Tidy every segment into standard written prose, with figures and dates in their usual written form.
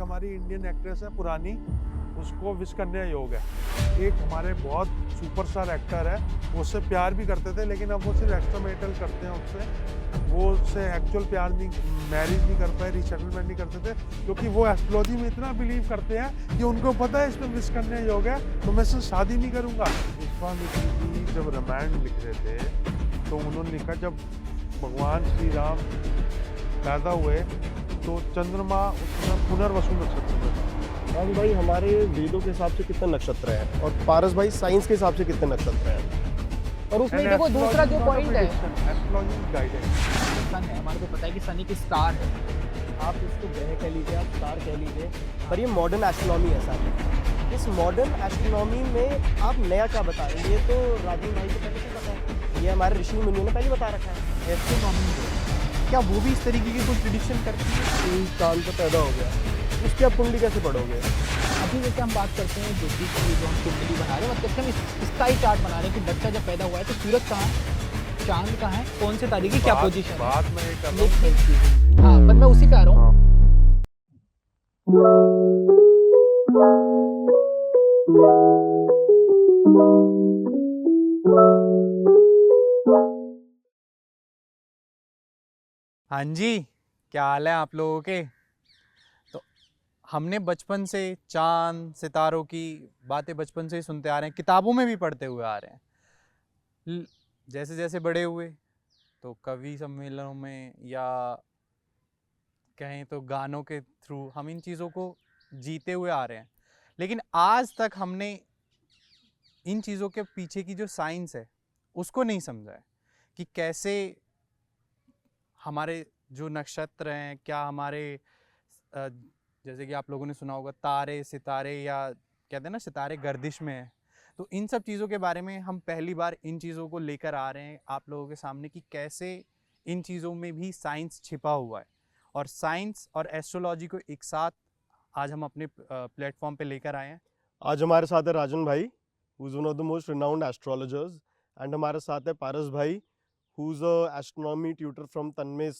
हमारी Indian actress है पुरानी, उसको विश कन्या योग है। एक हमारे बहुत सुपरस्टार एक्टर है, वो उससे प्यार भी करते थे, लेकिन अब वो सिर्फ एक्स्ट्रा मैरिटल करते हैं उससे। वो उससे एक्चुअल प्यार नहीं, मैरिज नहीं कर पाए, रिसेटलमेंट नहीं करते थे, क्योंकि वो एस्ट्रोलॉजी में इतना बिलीव करते हैं कि उनको पता है इसमें विश कन्या योग है, तो मैं इससे शादी नहीं करूँगा। विश्वामित्र जी जब रामायण लिख रहे थे तो उन्होंने लिखा, जब भगवान श्री राम पैदा हुए तो चंद्रमा उसमें पुनर्वसु नक्षत्र में था। राहुल भाई, हमारे वेदों के हिसाब से कितने नक्षत्र हैं और पारस भाई साइंस के हिसाब से कितने नक्षत्र हैं? और उसमें देखो दूसरा जो पॉइंट है, एस्ट्रोलॉजी गाइडेंस, सन है, हमारे को पता है कि सन एक स्टार है। आप इसको ग्रह कह लीजिए, आप स्टार कह लीजिए, पर ये मॉडर्न एस्ट्रोनॉमी है साहब। इस मॉडर्न एस्ट्रोनॉमी में आप नया क्या बता रहे हैं? ये तो राजीव भाई को पहले से पता है, ये हमारे ऋषि मुनियों ने पहले बता रखा है। एस्ट्रोनॉमी क्या वो भी इस तरीके की कोई प्रिडिक्शन करती है? चांद तो पैदा हो गया, उसकी आप कुंडली कैसे पढ़ोगे? अभी जैसे हम बात करते हैं ज्योतिष की, जो हम कुंडली बना रहे हैं, मतलब हम स्काई चार्ट बना रहे हैं कि बच्चा जब पैदा हुआ है तो सूरज कहाँ है, चांद कहाँ है, कौन से तारीख की क्या पोजीशन है। बात में एक अलग, हाँ, बट मैं उसी पे आ रहा हूँ। हाँ जी, क्या हाल है आप लोगों के? तो हमने बचपन से चांद सितारों की बातें बचपन से ही सुनते आ रहे हैं, किताबों में भी पढ़ते हुए आ रहे हैं। जैसे जैसे बड़े हुए तो कवि सम्मेलनों में या कहें तो गानों के थ्रू हम इन चीज़ों को जीते हुए आ रहे हैं, लेकिन आज तक हमने इन चीज़ों के पीछे की जो साइंस है उसको नहीं समझा है कि कैसे हमारे जो नक्षत्र हैं, क्या हमारे जैसे कि आप लोगों ने सुना होगा तारे सितारे, या कहते हैं ना सितारे गर्दिश में हैं, तो इन सब चीज़ों के बारे में हम पहली बार इन चीज़ों को लेकर आ रहे हैं आप लोगों के सामने कि कैसे इन चीज़ों में भी साइंस छिपा हुआ है। और साइंस और एस्ट्रोलॉजी को एक साथ आज हम अपने प्लेटफॉर्म पे लेकर आए हैं। आज हमारे साथ है राजन भाई, who is one of the most renowned astrologers, and हमारे साथ है पारस भाई, who's a astronomy tutor from Tanmay's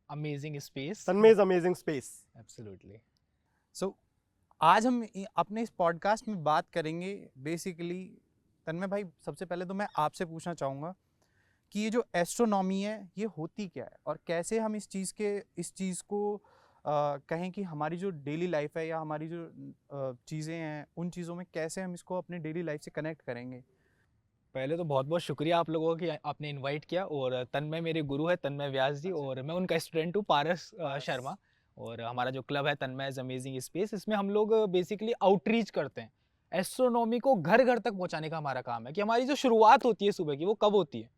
amazing space, Amazing Space. Absolutely. So आज हम अपने इस पॉडकास्ट में बात करेंगे बेसिकली। तन्मय भाई, सबसे पहले तो मैं आपसे पूछना चाहूँगा कि ये जो एस्ट्रोनॉमी है ये होती क्या है और कैसे हम इस चीज़ को कहें कि हमारी जो डेली लाइफ है या हमारी जो चीज़ें हैं उन चीज़ों में कैसे हम इसको अपने डेली लाइफ से कनेक्ट करेंगे। पहले तो बहुत बहुत शुक्रिया आप लोगों की, आपने इनवाइट किया। और तन्मय मेरे गुरु है, तन्मय व्यास जी, और मैं उनका स्टूडेंट हूँ, पारस शर्मा। और हमारा जो क्लब है तन्मय अमेजिंग स्पेस, इसमें हम लोग बेसिकली आउटरीच करते हैं। एस्ट्रोनॉमी को घर घर तक पहुंचाने का हमारा काम है कि हमारी जो शुरुआत होती है सुबह की, वो कब होती है?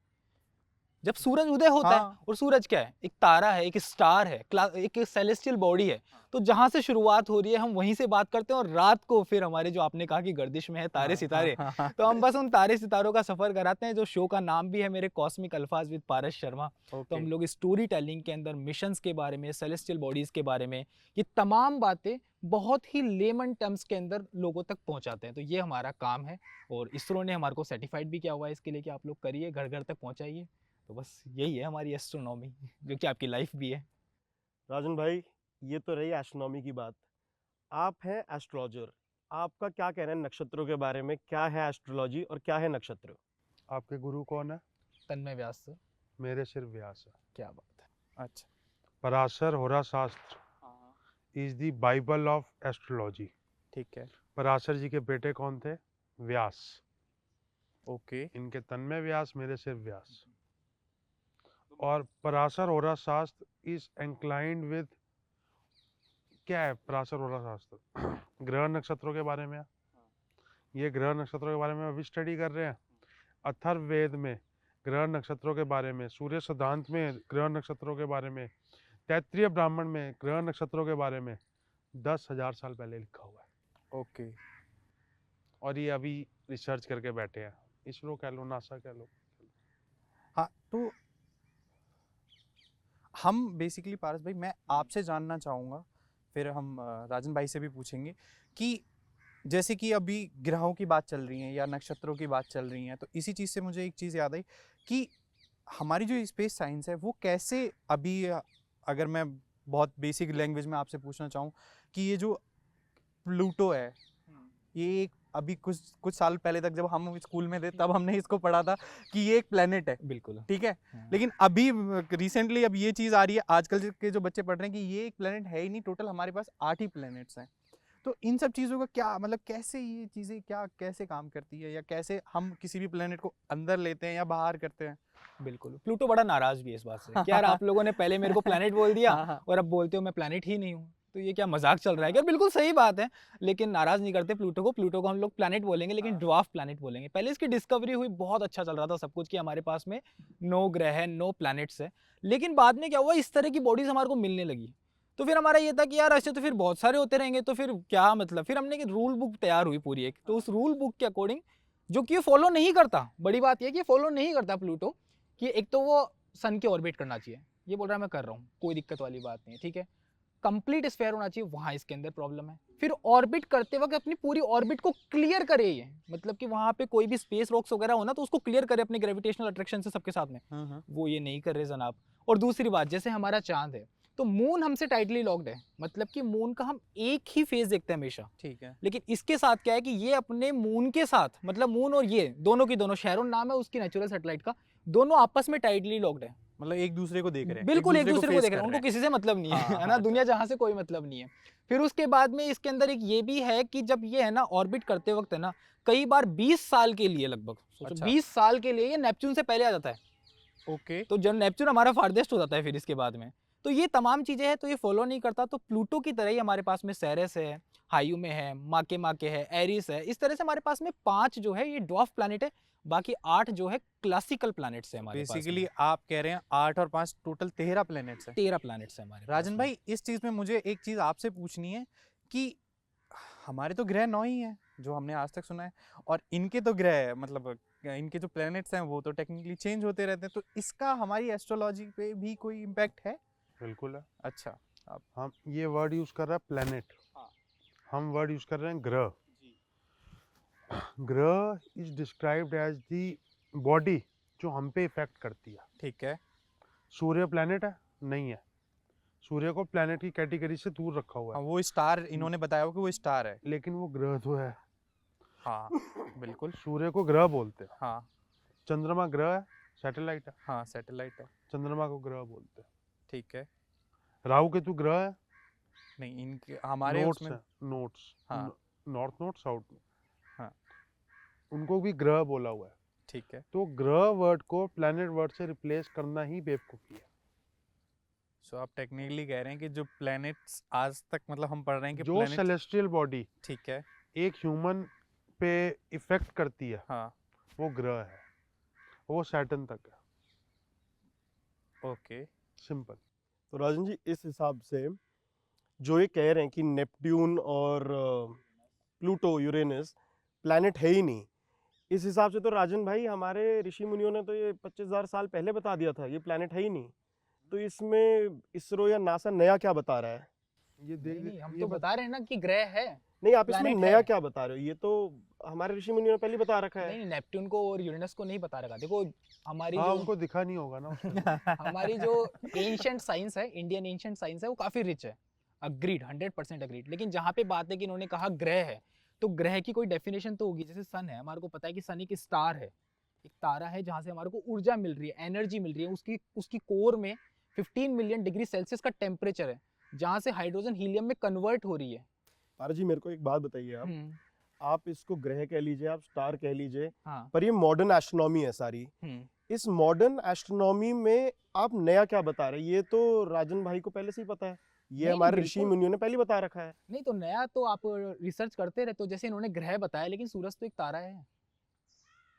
जब सूरज उदय होता है। हाँ। और सूरज क्या है? एक तारा है, एक स्टार है, एक सेलेस्टियल बॉडी है। तो जहां से शुरुआत हो रही है हम वहीं से बात करते हैं, और रात को फिर हमारे जो आपने कहा कि गर्दिश में है तारे सितारे, तो हम बस उन तारे सितारों का सफर कराते हैं। जो शो का नाम भी है मेरे कॉस्मिक अल्फाज विद पारस शर्मा। तो हम लोग स्टोरी टेलिंग के अंदर मिशंस के बारे में, सेलेस्टियल बॉडीज के बारे में, ये तमाम बातें बहुत ही लेमन टर्म्स के अंदर लोगों तक पहुंचाते हैं। तो ये हमारा काम है, और इसरो ने हमारे को सर्टिफाइड भी किया हुआ है इसके लिए कि आप लोग करिए, घर घर तक पहुंचाइए। तो बस यही है हमारी एस्ट्रोनॉमी, जो कि आपकी लाइफ भी है। राजन भाई, ये तो रही एस्ट्रोनॉमी की बात। आप हैं एस्ट्रोलॉजर, आपका क्या कहना है नक्षत्रों के बारे में? क्या है एस्ट्रोलॉजी और क्या है नक्षत्र? आपके गुरु कौन है? तन्मय व्यास सर। मेरे सिर्फ व्यास है। क्या बात है। अच्छा, पराशर होरा शास्त्र is the Bible of astrology. ठीक है। पराशर जी के बेटे कौन थे? व्यास। ओके। इनके तन्मय व्यास, मेरे सिर्फ व्यास। और पराशर होरा शास्त्र इज इंक्लाइंड विद, क्या है पराशर होरा शास्त्र? ग्रह नक्षत्रों के बारे में है। ये ग्रह नक्षत्रों के बारे में अभी स्टडी कर रहे हैं। अथर्ववेद में ग्रह नक्षत्रों के बारे में, सूर्य सिद्धांत में ग्रह नक्षत्रों के बारे में, तैत्तिरीय ब्राह्मण में ग्रह नक्षत्रों के बारे में 10,000 साल पहले लिखा हुआ है। ओके। और ये अभी रिसर्च करके बैठे हैं, इसरो कह लो, नासा कह लो। हाँ, तो हम बेसिकली पारस भाई, मैं आपसे जानना चाहूँगा, फिर हम राजन भाई से भी पूछेंगे कि जैसे कि अभी ग्रहों की बात चल रही है या नक्षत्रों की बात चल रही है, तो इसी चीज़ से मुझे एक चीज़ याद आई कि हमारी जो स्पेस साइंस है वो कैसे अभी, अगर मैं बहुत बेसिक लैंग्वेज में आपसे पूछना चाहूँ कि ये जो प्लूटो है, ये एक अभी कुछ साल पहले तक जब हम स्कूल में थे तब हमने इसको पढ़ा था कि ये एक प्लेनेट है, बिल्कुल। ठीक है। हाँ। लेकिन अभी रिसेंटली अब ये चीज़ आ रही है, आजकल के जो बच्चे पढ़ रहे हैं कि ये एक प्लेनेट है ही नहीं, टोटल हमारे पास 8 ही प्लेनेट्स हैं। तो इन सब चीज़ों का क्या मतलब, कैसे ये चीज़ें क्या कैसे काम करती है, या कैसे हम किसी भी प्लेनेट को अंदर लेते हैं या बाहर करते हैं? बिल्कुल, प्लूटो बड़ा नाराज भी है इस बात से कि यार आप लोगों ने पहले मेरे को प्लैनेट बोल दिया हाँ, हाँ। और अब बोलते हो मैं प्लैनेट ही नहीं हूँ, तो ये क्या मजाक चल रहा है क्या? बिल्कुल सही बात है, लेकिन नाराज नहीं करते प्लूटो को हम लोग प्लैनेट बोलेंगे, लेकिन ड्वार्फ प्लैनेट बोलेंगे। पहले इसकी डिस्कवरी हुई, बहुत अच्छा चल रहा था सब कुछ कि हमारे पास में 9 ग्रह है, 9 प्लैनेट्स है, लेकिन बाद में क्या हुआ, इस तरह की बॉडीज हमारे को मिलने लगी। तो फिर हमारा ये था कि यार ऐसे तो फिर बहुत सारे होते रहेंगे, तो फिर क्या मतलब, फिर हमने एक रूल बुक तैयार हुई पूरी एक, तो उस रूल बुक के अकॉर्डिंग जो कि ये फॉलो नहीं करता, बड़ी बात ये है कि फॉलो नहीं करता प्लूटो, कि एक तो वो सन के ऑर्बिट करना चाहिए, ये बोल रहा है मैं कर रहा हूँ, कोई दिक्कत वाली बात नहीं है, ठीक है। कंप्लीट स्फेयर होना चाहिए, वहाँ इसके अंदर प्रॉब्लम है। फिर ऑर्बिट करते वक्त अपनी पूरी ऑर्बिट को क्लियर करे, ये मतलब कि वहाँ पे कोई भी स्पेस रॉक्स वगैरह हो ना तो उसको क्लियर करे अपने ग्रेविटेशनल अट्रैक्शन से सबके साथ में, वो ये नहीं कर रहे जनाब। और दूसरी बात, जैसे हमारा चांद है तो मून हमसे टाइटली लॉक्ड है, मतलब कि मून का हम एक ही फेज देखते हैं हमेशा, ठीक है। लेकिन इसके साथ क्या है कि ये अपने मून के साथ, मतलब मून और ये दोनों की दोनों, शेरोन नाम है उसकी नेचुरल सैटेलाइट का, दोनों आपस में टाइटली लॉक्ड है, मतलब एक दूसरे को देख रहे हैं, बिल्कुल एक दूसरे को face देख रहे कर हैं, उनको किसी से मतलब नहीं है, हाँ, है ना, हाँ, दुनिया जहां से कोई मतलब नहीं है। फिर उसके बाद में इसके अंदर एक ये भी है कि जब ये है ना ऑर्बिट करते वक्त है ना, कई बार 20 साल के लिए लगभग सोचो, अच्छा। 20 साल के लिए ये नेपच्यून से पहले आ जाता है, ओके। तो जब नेपच्यून हमारा फारदेस्ट हो जाता है फिर इसके बाद में, तो ये तमाम चीजें हैं, तो ये फॉलो नहीं करता। तो प्लूटो की तरह ही हमारे पास में सेरेस है, हायुमे है, माके है, एरिस है, इस तरह से हमारे पास में 5 जो है ये ड्वार्फ प्लैनेट है, बाकी 8 जो है क्लासिकल प्लैनेट्स है हमारे पास में। बेसिकली आप कह रहे हैं 8 और 5 टोटल 13 प्लैनेट्स हैं। 13 प्लैनेट्स है हमारे राजन पास भाई, इस चीज़ में मुझे एक चीज़ आपसे पूछनी है कि हमारे तो ग्रह 9 ही हैं जो हमने आज तक सुना है, और इनके तो ग्रह मतलब इनके जो प्लैनेट्स हैं वो तो टेक्निकली चेंज होते रहते हैं, तो इसका हमारी एस्ट्रोलॉजी पे भी कोई इम्पैक्ट है? बिल्कुल है। अच्छा। हम ये वर्ड यूज कर रहे हैं प्लेनेट, हाँ। हम वर्ड यूज कर रहे हैं ग्रह। Graha is described as the body जो हम पे इफेक्ट करती है। ठीक है। सूर्य प्लेनेट है? नहीं है, सूर्य को प्लेनेट की कैटेगरी से दूर रखा हुआ हाँ, है, वो स्टार इन्होंने बताया हो कि वो स्टार है। लेकिन वो ग्रह तो है। हाँ बिल्कुल। सूर्य को ग्रह बोलते हैं, हाँ चंद्रमा ग्रह है, सैटेलाइट है, हाँ, सैटेलाइट है। चंद्रमा को ग्रह बोलते हैं। ठीक है। राहु केतु ग्रह है, नहीं, इनके हमारे नोट्स उसमें हैं, नोट्स, हाँ। नॉर्थ नोट साउथ नोट, हाँ। उनको भी ग्रह बोला हुआ है। ठीक है। तो ग्रह वर्ड को प्लेनेट वर्ड से रिप्लेस करना ही बेवकूफ़ी है। सो आप टेक्निकली कह रहे हैं कि जो प्लैनेट्स आज तक मतलब हम पढ़ रहे हैं कि जो प्लैनेट, सेलेस्टियल बॉडी ठीक है, एक ह्यूमन पे इफेक्ट करती है, हाँ, वो ग्रह है, वो सैटर्न तक है। ओके। सिंपल। तो राजन जी, इस हिसाब से जो ये कह रहे हैं कि नेपट्यून और प्लूटो, यूरेनस प्लैनेट है ही नहीं, इस हिसाब से तो राजन भाई हमारे ऋषि मुनियों ने तो ये 25,000 साल पहले बता दिया था ये प्लैनेट है ही नहीं। तो इसमें इसरो या नासा नया क्या बता रहा है? ये देख नहीं, हम ये तो बता रहे हैं ना कि ग्रह है। नहीं, आप इसमें planet नया है। क्या बता रहे हो? ये तो हमारे ऋषि मुनियों ने पहले बता रखा है। नहीं, नेपट्यून को और यूरेनस को नहीं बता रखा। देखो हमारी हाँ, जो उनको दिखा नहीं होगा ना उसमें। हमारी जो एंशिएंट साइंस है, इंडियन एंशिएंट साइंस है, वो काफी रिच है, अग्रीड, 100% अग्रीड। लेकिन जहाँ पे बात है कि इन्होंने कहा ग्रह है, तो ग्रह की कोई डेफिनेशन तो होगी। जैसे सन है, हमारे को पता है कि सन एक स्टार है, एक तारा है जहाँ से हमारे को ऊर्जा मिल रही है, एनर्जी मिल रही है। उसकी कोर में 15 मिलियन डिग्री सेल्सियस का टेम्परेचर है, जहाँ से हाइड्रोजन हीलियम में कन्वर्ट हो रही है। पारस जी, मेरे को एक बात बताइए, आप इसको ग्रह कह लीजिए, आप स्टार कह लीजिए, हाँ। पर ये मॉडर्न एस्ट्रोनॉमी है सारी। इस मॉडर्न एस्ट्रोनॉमी में आप नया क्या बता रहे हैं? ये तो राजन भाई को पहले से ही पता है, ये नहीं, हमारे ऋषि बिल्कुल। मुनियों ने पहले बता रखा है। नहीं तो नया तो आप रिसर्च करते रहते हो, जैसे इन्होंने ग्रह बताया, लेकिन सूरज तो एक तारा है,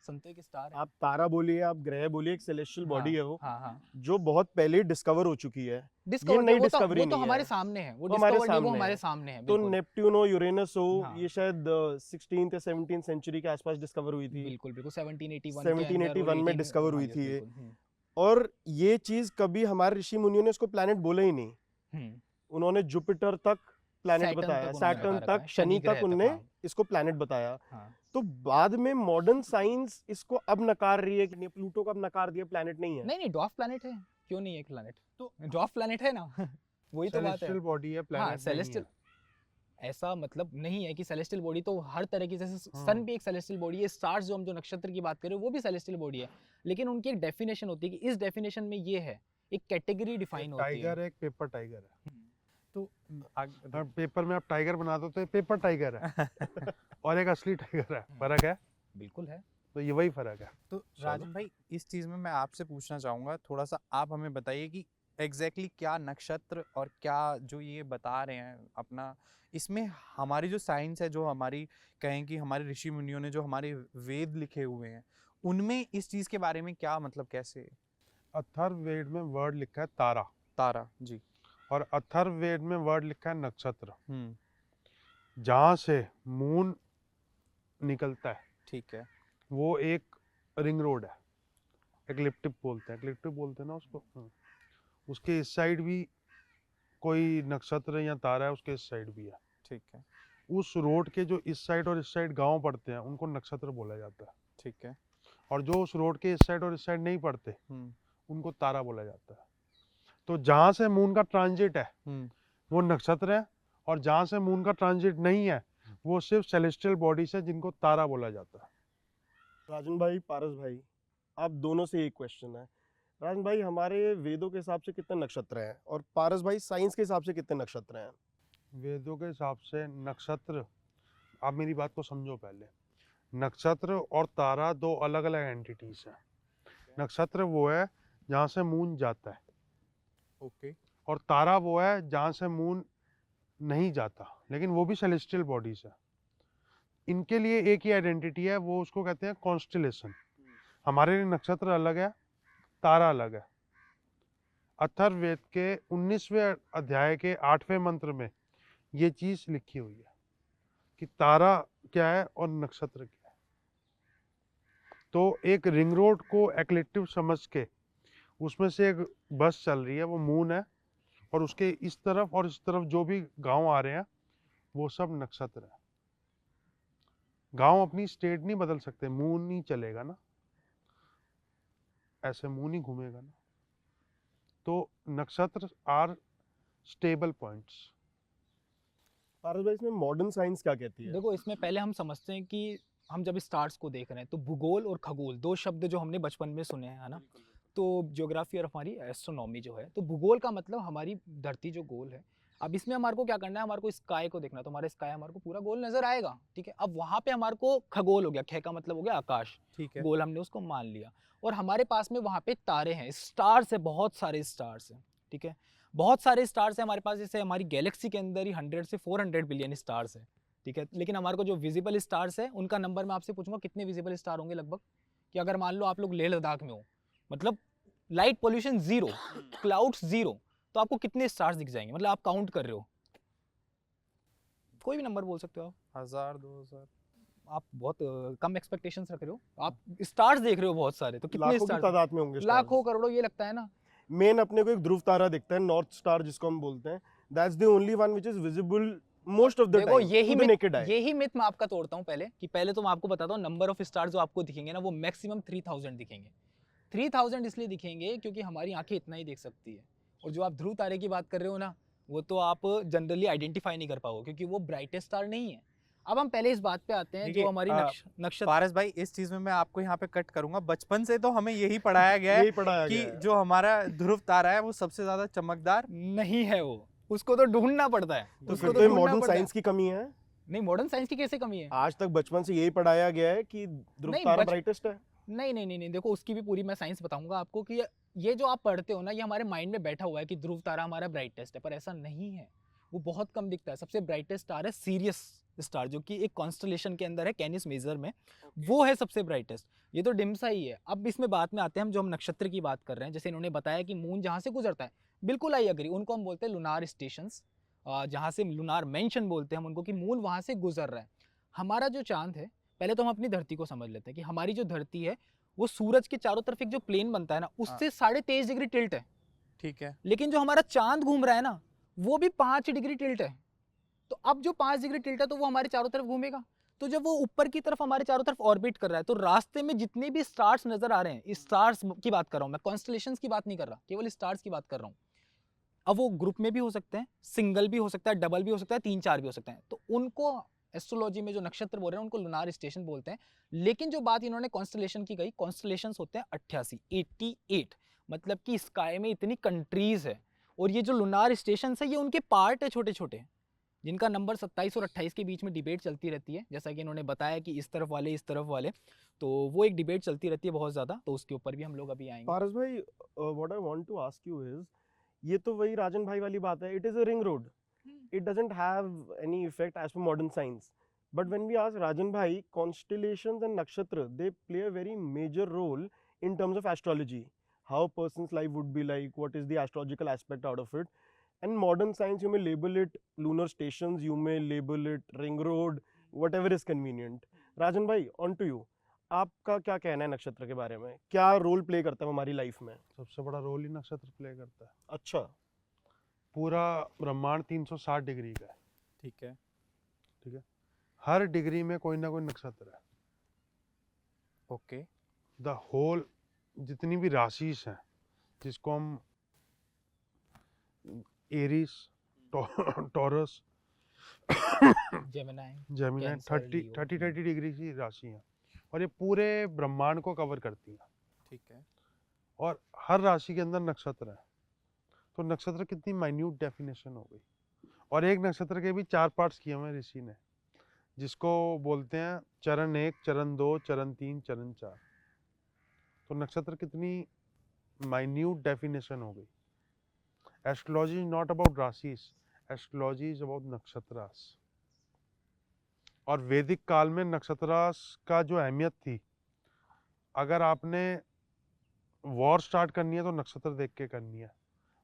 सन तो एक स्टार है। आप तारा बोलिए, आप ग्रह बोलिए, एक सेलेस्टियल बॉडी है वो, हाँ हाँ, जो बहुत पहले डिस्कवर हो चुकी है। डिस्कवर नई वो तो डिस्कवरी वो तो नहीं हमारे है। सामने है, वो वो हमारे डिस्कवर्ड नहीं, वो सामने हमारे है। सामने है। तो बिल्कुल नेपट्यून हो, यूरेनस हो, हाँ। ये शायद 16th या 17th सेंचुरी के आसपास डिस्कवर हुई थी। बिल्कुल 1781 1781 में डिस्कवर हुई थी ये। ये। और ये चीज कभी हमारे ऋषि मुनियों ने इसको प्लैनेट बोला ही नहीं। उन्होंने जुपिटर तक प्लैनेट Saturn बताया, तक उन्होंने सैटर्न बता रखा तक, है, शनि ग्रह तक उनने हाँ। इसको प्लैनेट बताया। हाँ। तो बाद में मॉडर्न साइंस इसको अब नकार रही है कि नहीं, प्लूटो को अब नकार दिया, प्लैनेट नहीं है। नहीं नहीं, ड्वार्फ प्लैनेट है, क्यों नहीं है एक प्लैनेट? तो ड्वार्फ प्लैनेट है ना। वही तो बात है। सेलेस्टियल बॉडी है, हाँ प्लैनेट सेलेस्टियल ऐसा मतलब नहीं है कि सेलेस्टियल बॉडी तो हर तरह की, जैसे सन भी एक सेलेस्टियल बॉडी है, स्टार्स जो हम जो नक्षत्र की बात कर रहे हैं वो भी सेलेस्टियल बॉडी है, लेकिन उनकी एक डेफिनेशन होती है कि इस डेफिनेशन में ये है, एक कैटेगरी डिफाइन होती है। टाइगर है, एक पेपर टाइगर है। तो अगर पेपर में आप टाइगर बना दो तो ये पेपर टाइगर है और एक असली टाइगर है, फर्क है। बिल्कुल है। तो ये वही फर्क है। तो राजन भाई इस चीज़ में मैं आपसे पूछना चाहूँगा, थोड़ा सा आप हमें बताइए कि एग्जैक्टली क्या नक्षत्र और क्या जो ये बता रहे हैं अपना, इसमें हमारी जो साइंस है, जो हमारी कहें कि हमारे ऋषि मुनियों ने जो हमारे वेद लिखे हुए हैं उनमें इस चीज़ के बारे में क्या मतलब, कैसे? अथर्ववेद में वर्ड लिखा है तारा, तारा जी। और अथर्ववेद में वर्ड लिखा है नक्षत्र। हम्म। जहाँ से मून निकलता है ठीक है। वो एक रिंग रोड है, एक्लिप्टिक बोलते हैं ना उसको। उसके इस साइड भी कोई नक्षत्र या तारा है, उसके इस साइड भी है। ठीक है। उस रोड के जो इस साइड और इस साइड गांव पड़ते हैं उनको नक्षत्र बोला जाता है, ठीक है। और जो उस रोड के इस साइड और इस साइड नहीं पड़ते उनको तारा बोला जाता है। तो जहाँ से मून का ट्रांजिट है वो नक्षत्र है, और जहाँ से मून का ट्रांजिट नहीं है वो सिर्फ सेलेस्टियल बॉडीज है जिनको तारा बोला जाता है। राजन भाई, पारस भाई, आप दोनों से एक क्वेश्चन है। राजन भाई, हमारे वेदों के हिसाब से कितने नक्षत्र हैं, और पारस भाई साइंस के हिसाब से कितने नक्षत्र हैं? वेदों के हिसाब से नक्षत्र, आप मेरी बात को समझो पहले, नक्षत्र और तारा दो अलग अलग एंटिटीज हैं। नक्षत्र वो है जहाँ से मून जाता है, ओके। और तारा वो है जहाँ से मून नहीं जाता, लेकिन वो भी सेलेस्टियल बॉडीज है। इनके लिए एक ही आइडेंटिटी है, वो उसको कहते हैं कॉन्स्टेलेशन। हमारे लिए नक्षत्र अलग है, तारा अलग है। अथर्ववेद के 19वें अध्याय के 8वें मंत्र में ये चीज लिखी हुई है कि तारा क्या है और नक्षत्र क्या है। तो एक रिंग रोड को एक्लिप्टिव समझ के उसमें से एक बस चल रही है, वो मून है, और उसके इस तरफ और इस तरफ जो भी गांव आ रहे हैं वो सब नक्षत्र है। गांव अपनी स्टेट नहीं बदल सकते, मून नहीं चलेगा ना, ऐसे मून ही घूमेगा ना। तो नक्षत्र आर स्टेबल पॉइंट्स। पारस भाई, इसमें मॉडर्न साइंस क्या कहती है? देखो इसमें पहले हम समझते हैं कि हम जब स्टार्स को देख रहे हैं तो भूगोल और खगोल दो शब्द जो हमने बचपन में सुने हैं, है ना। तो ज्योग्राफी और हमारी एस्ट्रोनॉमी जो है, तो भूगोल का मतलब हमारी धरती जो गोल है। अब इसमें हमारे को क्या करना है, हमारे को स्काई को देखना है, तो हमारे स्काई हमारे को पूरा गोल नजर आएगा, ठीक है। अब वहाँ पे हमारे को खगोल हो गया, ख का मतलब हो गया आकाश, ठीक है। गोल हमने उसको मान लिया, और हमारे पास में वहाँ पे तारे हैं, स्टार्स है, बहुत सारे स्टार्स हैं, ठीक है। बहुत सारे स्टार्स हैं हमारे पास, जैसे हमारी गैलेक्सी के अंदर ही 100 से 400 बिलियन स्टार्स है, ठीक है। लेकिन हमारे को जो विजिबल स्टार्स है उनका नंबर मैं आपसे पूछूंगा कितने विजिबल स्टार होंगे लगभग, कि अगर मान लो आप लोग लेह लद्दाख में हो, मतलब लाइट पोल्यूशन 0, क्लाउड्स 0, तो आपको कितने स्टार्स दिख जाएंगे, मतलब आप काउंट कर रहे हो, कोई भी नंबर बोल सकते हो आप। 1000 2000? आप बहुत कम एक्सपेक्टेशंस रख रहे हो, आप स्टार्स देख रहे हो बहुत सारे, तो कितने लाखों की स्टार्स? तादाद में होंगे। लाखों करोड़ों ये लगता है ना। मेन अपने को एक ध्रुव तारा दिखता है, नॉर्थ स्टार जिसको हम बोलते हैं। That's the only one which is visible most of the देखो टाइम यही टू द नेकेड आई। यही मिथ मैं आपका तोड़ता हूँ पहले, कि पहले तो मैं आपको बताता हूँ नंबर ऑफ स्टार्स जो आपको दिखेंगे ना वो मैक्सिमम 3000 दिखेंगे। 3000 इसलिए दिखेंगे क्योंकि हमारी आंखें इतना ही देख सकती है, और जो आप ध्रुव तारे की बात कर रहे हो ना, वो तो आप जनरली आइडेंटिफाई नहीं कर पाओगे क्योंकि वो ब्राइटेस्ट स्टार नहीं है। अब हम पहले इस बात पे आते हैं, जो हमारी नक्षत्र। पारस भाई, इस चीज में मैं आपको यहाँ पे कट करूंगा। बचपन से तो हमें यही पढ़ाया गया है कि जो हमारा ध्रुव तारा है वो सबसे ज्यादा चमकदार नहीं है, वो उसको तो ढूंढना पड़ता है। तो उसको फिर तो तो ढूंढना मॉडर्न पड़ता है। साइंस की कमी है। नहीं, मॉडर्न साइंस की कैसे कमी है? आज तक बचपन से यही पढ़ाया गया है कि ध्रुव नहीं, तारा ब्राइटेस्ट है। नहीं नहीं नहीं नहीं, देखो उसकी भी पूरी मैं साइंस बताऊंगा आपको कि ये जो आप पढ़ते हो ना, ये हमारे माइंड में बैठा हुआ है कि ध्रुव तारा हमारा ब्राइटेस्ट है, पर ऐसा नहीं है। वो बहुत कम दिखता है। सबसे ब्राइटेस्ट स्टार है सीरियस स्टार, जो कि एक कॉन्स्टलेशन के अंदर है, कैनिस मेजर में, वो है सबसे ब्राइटेस्ट। ये तो डिम्सा ही है। अब इसमें बात में आते हैं, हम जो हम नक्षत्र की बात कर रहे हैं, जैसे इन्होंने बताया कि मून जहाँ से गुजरता है, बिल्कुल आई अग्री, उनको हम बोलते हैं लुनार स्टेशंस, जहाँ से लुनार मेंशन बोलते हैं हम उनको, कि मून वहाँ से गुजर रहा है। हमारा जो चांद है, पहले तो हम अपनी धरती को समझ लेते हैं कि हमारी जो धरती है वो सूरज के चारों तरफ एक जो प्लेन बनता है ना, उससे 23.5 डिग्री टिल्ट है, ठीक है। लेकिन जो हमारा चांद घूम रहा है ना, वो भी 5 डिग्री टिल्ट है। तो अब जो 5 डिग्री टिल्ट है तो वो हमारे चारों तरफ घूमेगा। तो जब वो ऊपर की तरफ हमारे चारों तरफ ऑर्बिट कर रहा है, तो रास्ते में जितने भी स्टार्स नजर आ रहे हैं, स्टार्स की बात कर रहा हूं मैं, कॉन्स्टलेशंस की बात नहीं कर रहा, केवल स्टार्स की बात कर रहा हूं। अब वो ग्रुप में भी हो सकते हैं, सिंगल भी हो सकता है, डबल भी हो सकता है, 3-4 भी हो सकते हैं। तो उनको एस्ट्रोलॉजी में जो नक्षत्र बोल रहे हैं उनको लुनार स्टेशन बोलते हैं। लेकिन जो बात इन्होंने कॉन्स्टलेशन की कही, कॉन्स्टलेशंस होते हैं 88 मतलब कि स्काई में इतनी कंट्रीज है और ये जो लुनार स्टेशन है ये उनके पार्ट है छोटे छोटे, जिनका नंबर 27 और 28 के बीच में डिबेट चलती रहती है। जैसा कि इन्होंने बताया कि इस तरफ वाले, इस तरफ वाले, तो वो एक डिबेट चलती रहती है बहुत ज़्यादा, तो उसके ऊपर भी हम लोग अभी आएंगे। पारस भाई, what I want to ask you is, ये तो वही राजन भाई वाली बात है, it is a ring road, it doesn't have any effect as per modern science. But when we ask Rajan Bhai, constellations and nakshatra, they play a very major role in terms of astrology. How a person's life would be like, what is the astrological aspect out of it. And modern science, you may label it lunar stations, you may label it ring road, whatever is convenient. Rajan Bhai, on to you. आपका क्या कहना है नक्षत्र के बारे में, क्या role play करता है हमारी लाइफ में? सबसे बड़ा रोल ही नक्षत्र प्ले करता है। अच्छा, पूरा ब्रह्मांड 360 डिग्री का है, ठीक है। ठीक है, हर डिग्री में कोई ना कोई नक्षत्र है। ओके। द होल जितनी भी राशिस हैं, जिसको हम Aries, taurus, Gemini, Gemini, cancer, 30 degree की राशि हैं और ये पूरे ब्रह्मांड को कवर करती हैं। ठीक है। और हर राशि के अंदर नक्षत्र है। तो नक्षत्र कितनी माइन्यूट डेफिनेशन हो गई। और एक नक्षत्र के भी 4 पार्ट्स किए हुए हैं ऋषि ने, जिसको बोलते हैं चरण 1, चरण 2, चरण 3, चरण 4। तो नक्षत्र कितनी माइन्यूट डेफिनेशन हो गई। Astrology is not about rashis, astrology is about nakshatras. और वैदिक काल में नक्षत्रास का जो अहमियत थी, अगर आपने वॉर स्टार्ट करनी है तो नक्षत्र देख के करनी है,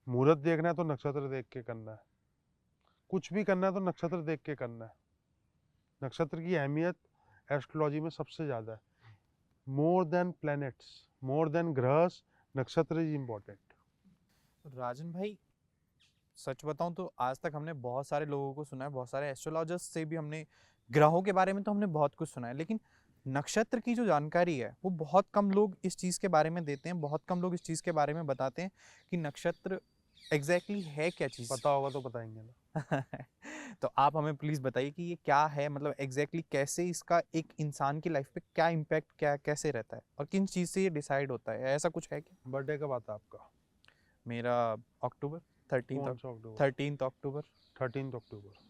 मुहूर्त देखना है तो नक्षत्र देख के करना है, कुछ भी करना है तो नक्षत्र देख के करना है। नक्षत्र की अहमियत एस्ट्रोलॉजी में सबसे ज़्यादा है। More than planets, more than grahas, nakshatra is important. राजन भाई, सच बताऊं तो आज तक हमने बहुत सारे लोगों को सुना है, बहुत सारे एस्ट्रोलॉजर्स से भी हमने, ग्रहों के बारे में तो हमने बहुत कुछ सुना है, लेकिन नक्षत्र की जो जानकारी है वो बहुत कम लोग इस चीज़ के बारे में देते हैं, बहुत कम लोग इस चीज़ के बारे में बताते हैं कि नक्षत्र एग्जैक्टली है क्या चीज़। पता होगा तो बताएंगे ना। तो आप हमें प्लीज़ बताइए कि ये क्या है, मतलब एग्जैक्टली कैसे इसका एक इंसान की लाइफ पे क्या इम्पैक्ट, क्या कैसे रहता है और किन चीज़ से ये डिसाइड होता है, ऐसा कुछ है क्या? बर्थडे कब आता है आपका? मेरा अक्टूबर 13 कौन सा अक्टूबर? 13 अक्टूबर। 13 अक्टूबर।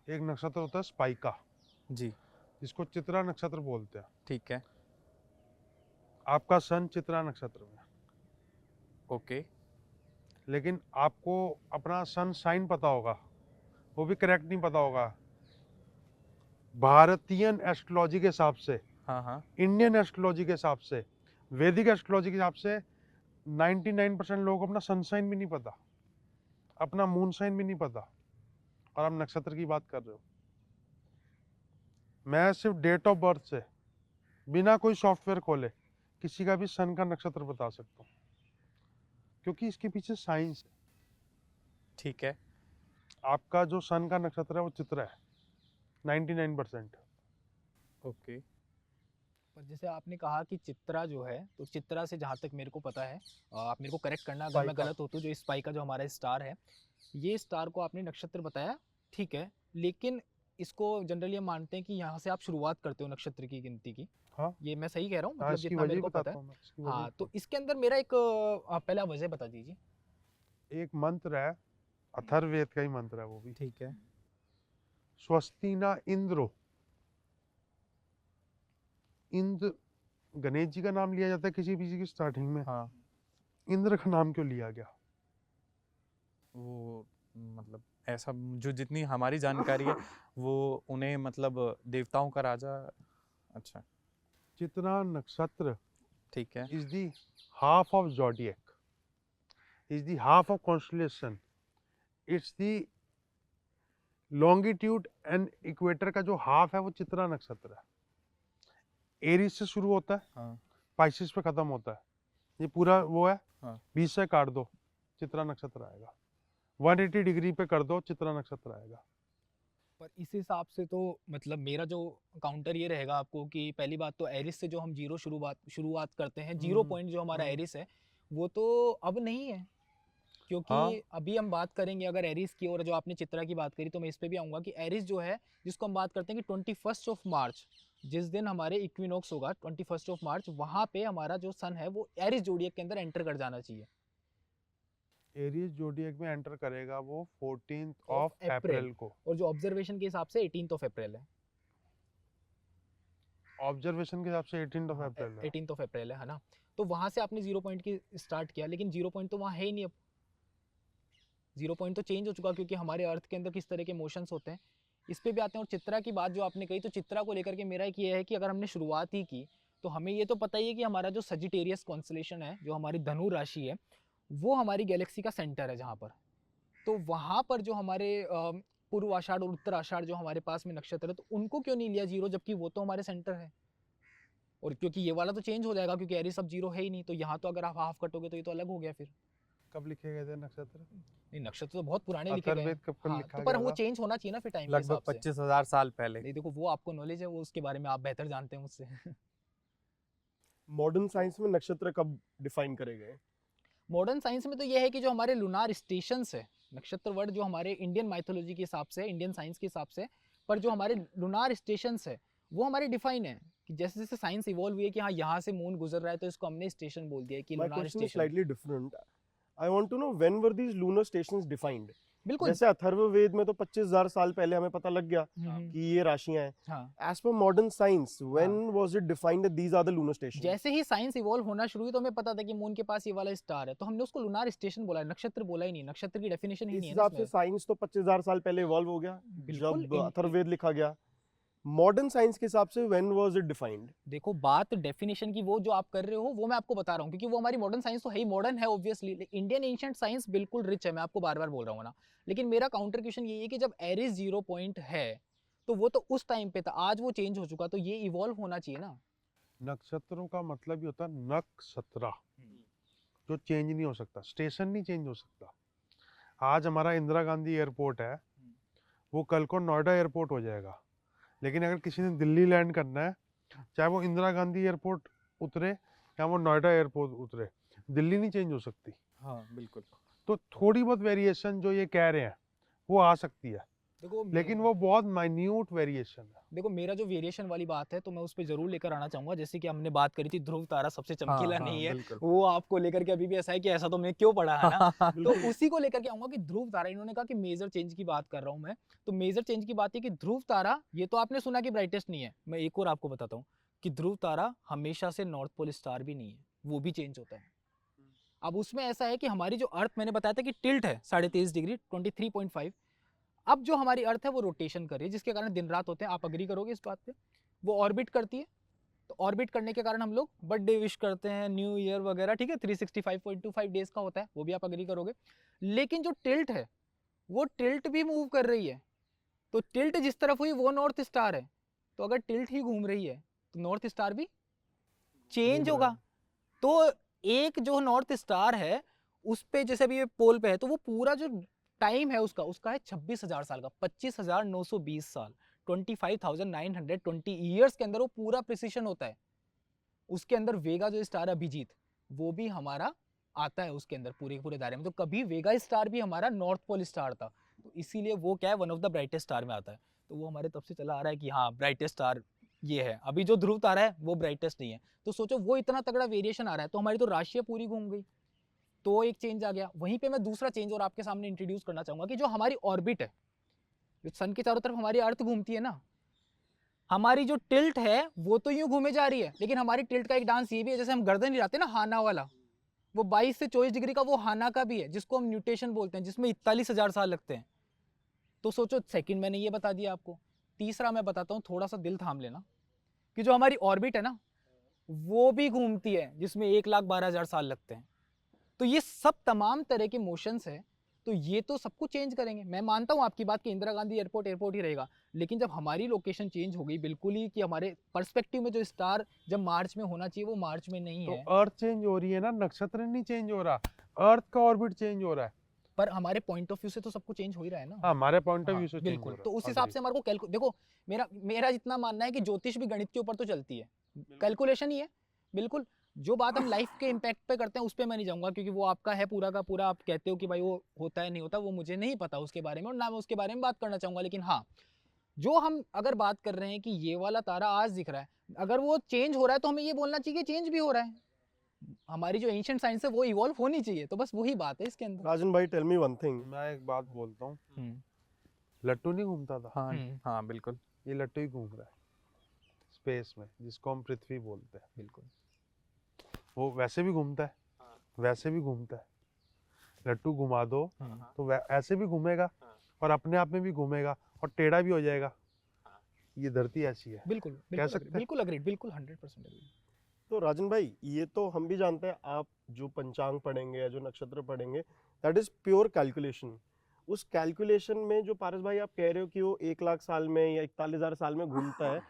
एक नक्षत्र होता है स्पाइका, जी, जिसको चित्रा नक्षत्र बोलते हैं। ठीक है। आपका सन चित्रा नक्षत्र में, ओके। लेकिन आपको अपना सन साइन पता होगा, वो भी करेक्ट नहीं पता होगा। भारतीय एस्ट्रोलॉजी के हिसाब से, हाँ हाँ। इंडियन एस्ट्रोलॉजी के हिसाब से, वैदिक एस्ट्रोलॉजी के हिसाब से 99% लोगों को अपना सन साइन भी नहीं पता, अपना मून साइन भी नहीं पता, और आप नक्षत्र की बात कर रहे हो। मैं सिर्फ डेट ऑफ बर्थ से, बिना कोई सॉफ्टवेयर खोले, किसी का भी सन का नक्षत्र बता सकता हूँ, क्योंकि इसके पीछे साइंस है। ठीक है। आपका जो सन का नक्षत्र है वो चित्रा है 99%। ओके। पर जैसे आपने कहा कि चित्रा जो है, तो चित्रा से जहाँ तक मेरे को पता है, आप मेरे को करेक्ट करना अगर मैं स्पाइका। गलत हो तो, जो स्पाइका जो हमारा स्टार है, ये स्टार को आपने नक्षत्र बताया, ठीक है, लेकिन इसको जनरली हम मानते हैं कि यहाँ से आप शुरुआत करते हो नक्षत्र की गिनती की। हाँ। ये मैं सही कह रहा हूँ, हाँ, मतलब इसकी जितना मेरे वजह को पता बताता है। हूँ मैं, इसकी वजह हाँ, तो बताता इसके अंदर मेरा एक पहला वजह बता दीजिए। हूँ। एक मंत्र है, अथर्ववेद का ही मंत्र है वो भी, ठीक है। स्वस्ति न इंद्रो। इंद्र, गणेश जी का नाम लिया जाता है किसी भी चीज की स्टार्टिंग में, हाँ, इंद्र का नाम क्यों लिया गया? वो मतलब ऐसा, जो जितनी हमारी जानकारी है वो उन्हें, मतलब देवताओं का राजा। अच्छा, चित्रा नक्षत्र ठीक है। is the half of zodiac, is the half of constellation, it's the longitude and equator का जो हाफ है वो चित्रा नक्षत्र है। एरीज से शुरू होता है, हाँ। पाइसिस पे खत्म होता है, ये पूरा वो है। हाँ। 20 से काट दो, चित्रा नक्षत्र आएगा। 180 डिग्री पे कर दो, चित्रा नक्षत्र आएगा। पर इस हिसाब से तो मतलब मेरा जो काउंटर ये रहेगा आपको कि पहली बात तो एरिस से जो हम जीरो शुरुआत करते हैं, जीरो पॉइंट जो हमारा एरिस है वो तो अब नहीं है, क्योंकि हाँ। अभी हम बात करेंगे अगर एरिस की, और जो आपने चित्रा की बात करी तो मैं इस पे भी आऊँगा कि एरिस जो है, जिसको हम बात करते हैं कि 21 ऑफ मार्च, जिस दिन हमारे इक्विनॉक्स होगा 21 ऑफ मार्च, वहाँ पे हमारा जो सन है वो एरिस जोडिएक के अंदर एंटर कर जाना चाहिए। एरीज जोडिएक में एंटर करेगा वो 14th Of ऑफ April। अप्रैल को। और जो ऑब्जर्वेशन के हिसाब से 18th ऑफ अप्रैल है। ऑब्जर्वेशन के हिसाब से 18th ऑफ अप्रैल है। 18th ऑफ अप्रैल है ना। तो वहाँ से आपने 0 पॉइंट की स्टार्ट किया, लेकिन 0 पॉइंट तो वहाँ है ही नहीं अब। 0 पॉइंट तो चेंज हो चुका, क्योंकि हमारे अर्थ के अंदर किस तरह के मोशंस होते हैं इस पे भी आते हैं। और चित्रा की बात जो आपने कही, तो चित्रा को लेकर के मेरा एक ये है कि अगर हमने शुरुआत ही की तो हमें ये तो पता ही है कि हमारा जो सजिटेरियस कॉन्स्टलेशन है, जो हमारी धनु राशि है, वो हमारी गैलेक्सी का सेंटर है जहाँ पर। तो वहाँ पर जो हमारे पूर्व आषाढ़ और उत्तर आषाढ़ जो हमारे पास में नक्षत्र है, तो उनको क्यों नहीं लिया 0, जबकि वो तो हमारे सेंटर है। और क्योंकि ये वाला तो चेंज हो जाएगा, क्योंकि एरिस अब 0 है ही नहीं, तो यहाँ तो अगर आप हाफ कटोगे तो ये तो अलग हो गया फिर। कब लिखे गए थे नक्षत्र? नहीं, नक्षत्र तो बहुत पुराने लिखे गए हैं। अथर्ववेद कब हाँ, लिखा तो पर गया वो था? चेंज होना चाहिए ना फिर टाइम के लगभग हिसाब से। 25,000 साल पहले। नहीं देखो, वो आपको नॉलेज है, वो उसके बारे में आप बेहतर जानते हैं मुझसे। मॉडर्न साइंस में नक्षत्र कब डिफाइन करे गए? मॉडर्न साइंस में तो ये है कि जो हमारे लुनार स्टेशंस है, नक्षत्र वर्ड जो हमारे इंडियन माइथोलॉजी के हिसाब से, इंडियन साइंस के हिसाब से, पर जो हमारे लुनार स्टेशंस है वो हमारे डिफाइन है कि जैसे जैसे साइंस इवॉल्व हुई है कि हाँ यहाँ से मून गुजर रहा है, तो इसको हमने स्टेशन बोल दिया है कि My lunar question is station. slightly different. I want to know when were these lunar stations defined? बिल्कुल। जैसे अथर्ववेद में तो 25,000 साल पहले हमें पता लग गया हम्म, कि ये राशियां हैं। हाँ। As per modern science, when was it defined that these are the lunar stations? जैसे ही साइंस इवॉल्व होना शुरू हुई तो हमें पता था कि मून के पास ये वाला स्टार है, तो हमने उसको लुनार स्टेशन बोला है, नक्षत्र बोला ही नहीं। नक्षत्र की डेफिनेशन ही इस नहीं है ना हिसाब से इसमें। साइंस तो 25,000 साल पहले इवॉल्व हो गया बिल्कुल, जब अथर्ववेद लिखा गया। मॉडर्न साइंस के हिसाब से when was it defined? देखो, बात डेफिनेशन की वो जो आप कर रहे हो वो मैं आपको बता रहा हूँ, क्योंकि वो हमारी मॉडर्न साइंस तो है ही, मॉडर्न है ऑब्वियसली। इंडियन एंशिएंट साइंस बिल्कुल रिच है, मैं आपको बार बार बोल रहा हूँ ना। लेकिन मेरा काउंटर क्वेश्चन ये है कि जब एरिस 0 पॉइंट है तो वो तो उस टाइम पे था, आज वो चेंज हो चुका, तो ये इवॉल्व होना चाहिए ना। नक्षत्रों का मतलब ही होता है नक्षत्रा, जो चेंज नहीं हो सकता। स्टेशन नहीं चेंज हो सकता। आज हमारा इंदिरा गांधी एयरपोर्ट है, वो कल को नोएडा एयरपोर्ट हो जाएगा। लेकिन अगर किसी ने दिल्ली लैंड करना है, चाहे वो इंदिरा गांधी एयरपोर्ट उतरे या वो नोएडा एयरपोर्ट उतरे, दिल्ली नहीं चेंज हो सकती। हाँ बिल्कुल। तो थोड़ी बहुत वेरिएशन जो ये कह रहे हैं वो आ सकती है, देखो लेकिन वो बहुत माइन्यूट वेरिएशन है। देखो, मेरा जो वेरिएशन वाली बात है तो मैं उस पर जरूर लेकर आना चाहूंगा। जैसे कि हमने बात करी थी ध्रुव तारा सबसे चमकीला नहीं है, बिल्कुल। वो आपको लेकर के अभी भी ऐसा है कि ऐसा तो मैंने क्यों पढ़ा है ना। तो उसी को लेकर के आऊंगा कि ध्रुव तारा, इन्होंने कहा कि मेजर चेंज की बात कर रहा हूं मैं, तो मेजर चेंज की बात है कि ध्रुव तारा, ये तो आपने सुना कि ब्राइटेस्ट नहीं है, मैं एक और आपको बताता हूँ कि ध्रुव तारा हमेशा से नॉर्थ पोल स्टार भी नहीं है, वो भी चेंज होता है। अब उसमें ऐसा है कि हमारी जो अर्थ, मैंने बताया था कि टिल्ट है 23.5 डिग्री 23.5। अब जो हमारी अर्थ है वो रोटेशन कर रही है, जिसके कारण दिन रात होते हैं, आप अग्री करोगे इस बात पे। वो ऑर्बिट करती है, तो ऑर्बिट करने के कारण हम लोग बर्थडे विश करते हैं, न्यू ईयर वगैरह, ठीक है, 365.25 डेज का होता है, वो भी आप अग्री करोगे। लेकिन जो टिल्ट है वो टिल्ट भी मूव कर रही है, तो टिल्ट जिस तरफ हुई वो नॉर्थ स्टार है, तो अगर टिल्ट ही घूम रही है तो नॉर्थ स्टार भी चेंज होगा। तो एक जो नॉर्थ स्टार है उस पे, जैसे अभी ये पोल पे है, तो वो पूरा जो टाइम है उसका है 26,000 साल का, 25,920 साल, 25,920 ईयर्स के अंदर वो पूरा प्रिसिशन होता है। उसके अंदर वेगा जो स्टार अभिजीत, वो भी हमारा आता है उसके अंदर पूरे दायरे में। तो कभी वेगा स्टार भी हमारा नॉर्थ पोल स्टार था, तो इसीलिए वो क्या है, one of the brightest star में आता है। तो वो हमारे तब से चला आ रहा है कि हाँ ब्राइटेस्ट स्टार ये है। अभी जो ध्रुव तारा है वो ब्राइटेस्ट नहीं है, तो सोचो वो इतना तगड़ा वेरिएशन आ रहा है, तो हमारी तो राशियां पूरी घूम गई, तो एक चेंज आ गया। वहीं पे मैं दूसरा चेंज और आपके सामने इंट्रोड्यूस करना चाहूंगा कि जो हमारी ऑर्बिट है, जो सन के चारों तरफ हमारी अर्थ घूमती है ना, हमारी जो टिल्ट है वो तो यूं घूमे जा रही है, लेकिन हमारी टिल्ट का एक डांस ये भी है, जैसे हम गर्दन हिलाते हैं ना हाना वाला, वो 22 से 24 डिग्री का वो हाना का भी है, जिसको हम न्यूटेशन बोलते हैं, जिसमें 41,000 साल लगते हैं। तो सोचो, सेकंड मैंने ये बता दिया आपको। तीसरा मैं बताता हूँ, थोड़ा सा दिल थाम लेना, कि जो हमारी ऑर्बिट है ना वो भी घूमती है, जिसमें 1,12,000 साल लगते हैं। तो ये सब तमाम तरह के मोशंस है, तो ये तो सब कुछ चेंज करेंगे। मैं मानता हूँ आपकी बात कि इंदिरा गांधी एयरपोर्ट ही रहेगा, लेकिन जब हमारी लोकेशन चेंज हो गई बिल्कुल ही, कि हमारे पर्सपेक्टिव में जो स्टार जब मार्च में होना चाहिए वो मार्च में नहीं है, तो अर्थ चेंज हो रही है ना, नक्षत्र नहीं चेंज हो रहा, अर्थ का ऑर्बिट चेंज हो रहा है। पर हमारे पॉइंट ऑफ व्यू से तो सब कुछ चेंज हो ही रहा है ना। हाँ, हमारे पॉइंट ऑफ हाँ, व्यू से चेंज हो बिल्कुल। रहा है। तो उस हिसाब से हमारे को देखो, मेरा जितना मानना है कि ज्योतिष भी गणित के ऊपर तो चलती है, कैलकुलेशन ही है, बिल्कुल। जो बात हम लाइफ के इम्पैक्ट पे करते हैं उस पर मैं नहीं जाऊंगा, क्योंकि वो आपका है पूरा का पूरा। आप कहते हो कि भाई वो होता है नहीं होता, वो मुझे नहीं पता उसके बारे में, और ना मैं उसके बारे में बात करना चाहूंगा। लेकिन हाँ, जो हम अगर बात कर रहे हैं कि ये वाला तारा आज दिख रहा है, अगर वो चेंज हो रहा है तो हमें ये बोलना चाहिए कि चेंज भी हो रहा है। हमारी जो एंशिएंट साइंस है वो इवॉल्व होनी चाहिए, तो बस वही बात है इसके अंदर। राजन भाई टेल मी वन थिंग, मैं एक बात बोलता हूँ, हम्म, लट्टू नहीं घूमता था, हाँ हाँ बिल्कुल। ये लट्टू ही घूम रहा है स्पेस में, जिसको हम पृथ्वी बोलते हैं। बिल्कुल। वो वैसे भी घूमता है, वैसे भी घूमता है। लट्टू घुमा दो तो ऐसे भी घूमेगा और अपने आप में भी घूमेगा और टेढ़ा भी हो जाएगा। ये धरती ऐसी है। बिल्कुल कह बिल्कुल सकते हैं। बिल्कुल अग्रीड, बिल्कुल 100% अग्रीड। तो राजन भाई ये तो हम भी जानते हैं, आप जो पंचांग पढ़ेंगे या जो नक्षत्र पढ़ेंगे, दैट इज प्योर कैलकुलेशन। उस कैलकुलेशन में जो पारस भाई आप कह रहे हो कि वो 1 लाख साल में या 41,000 साल में घूमता है,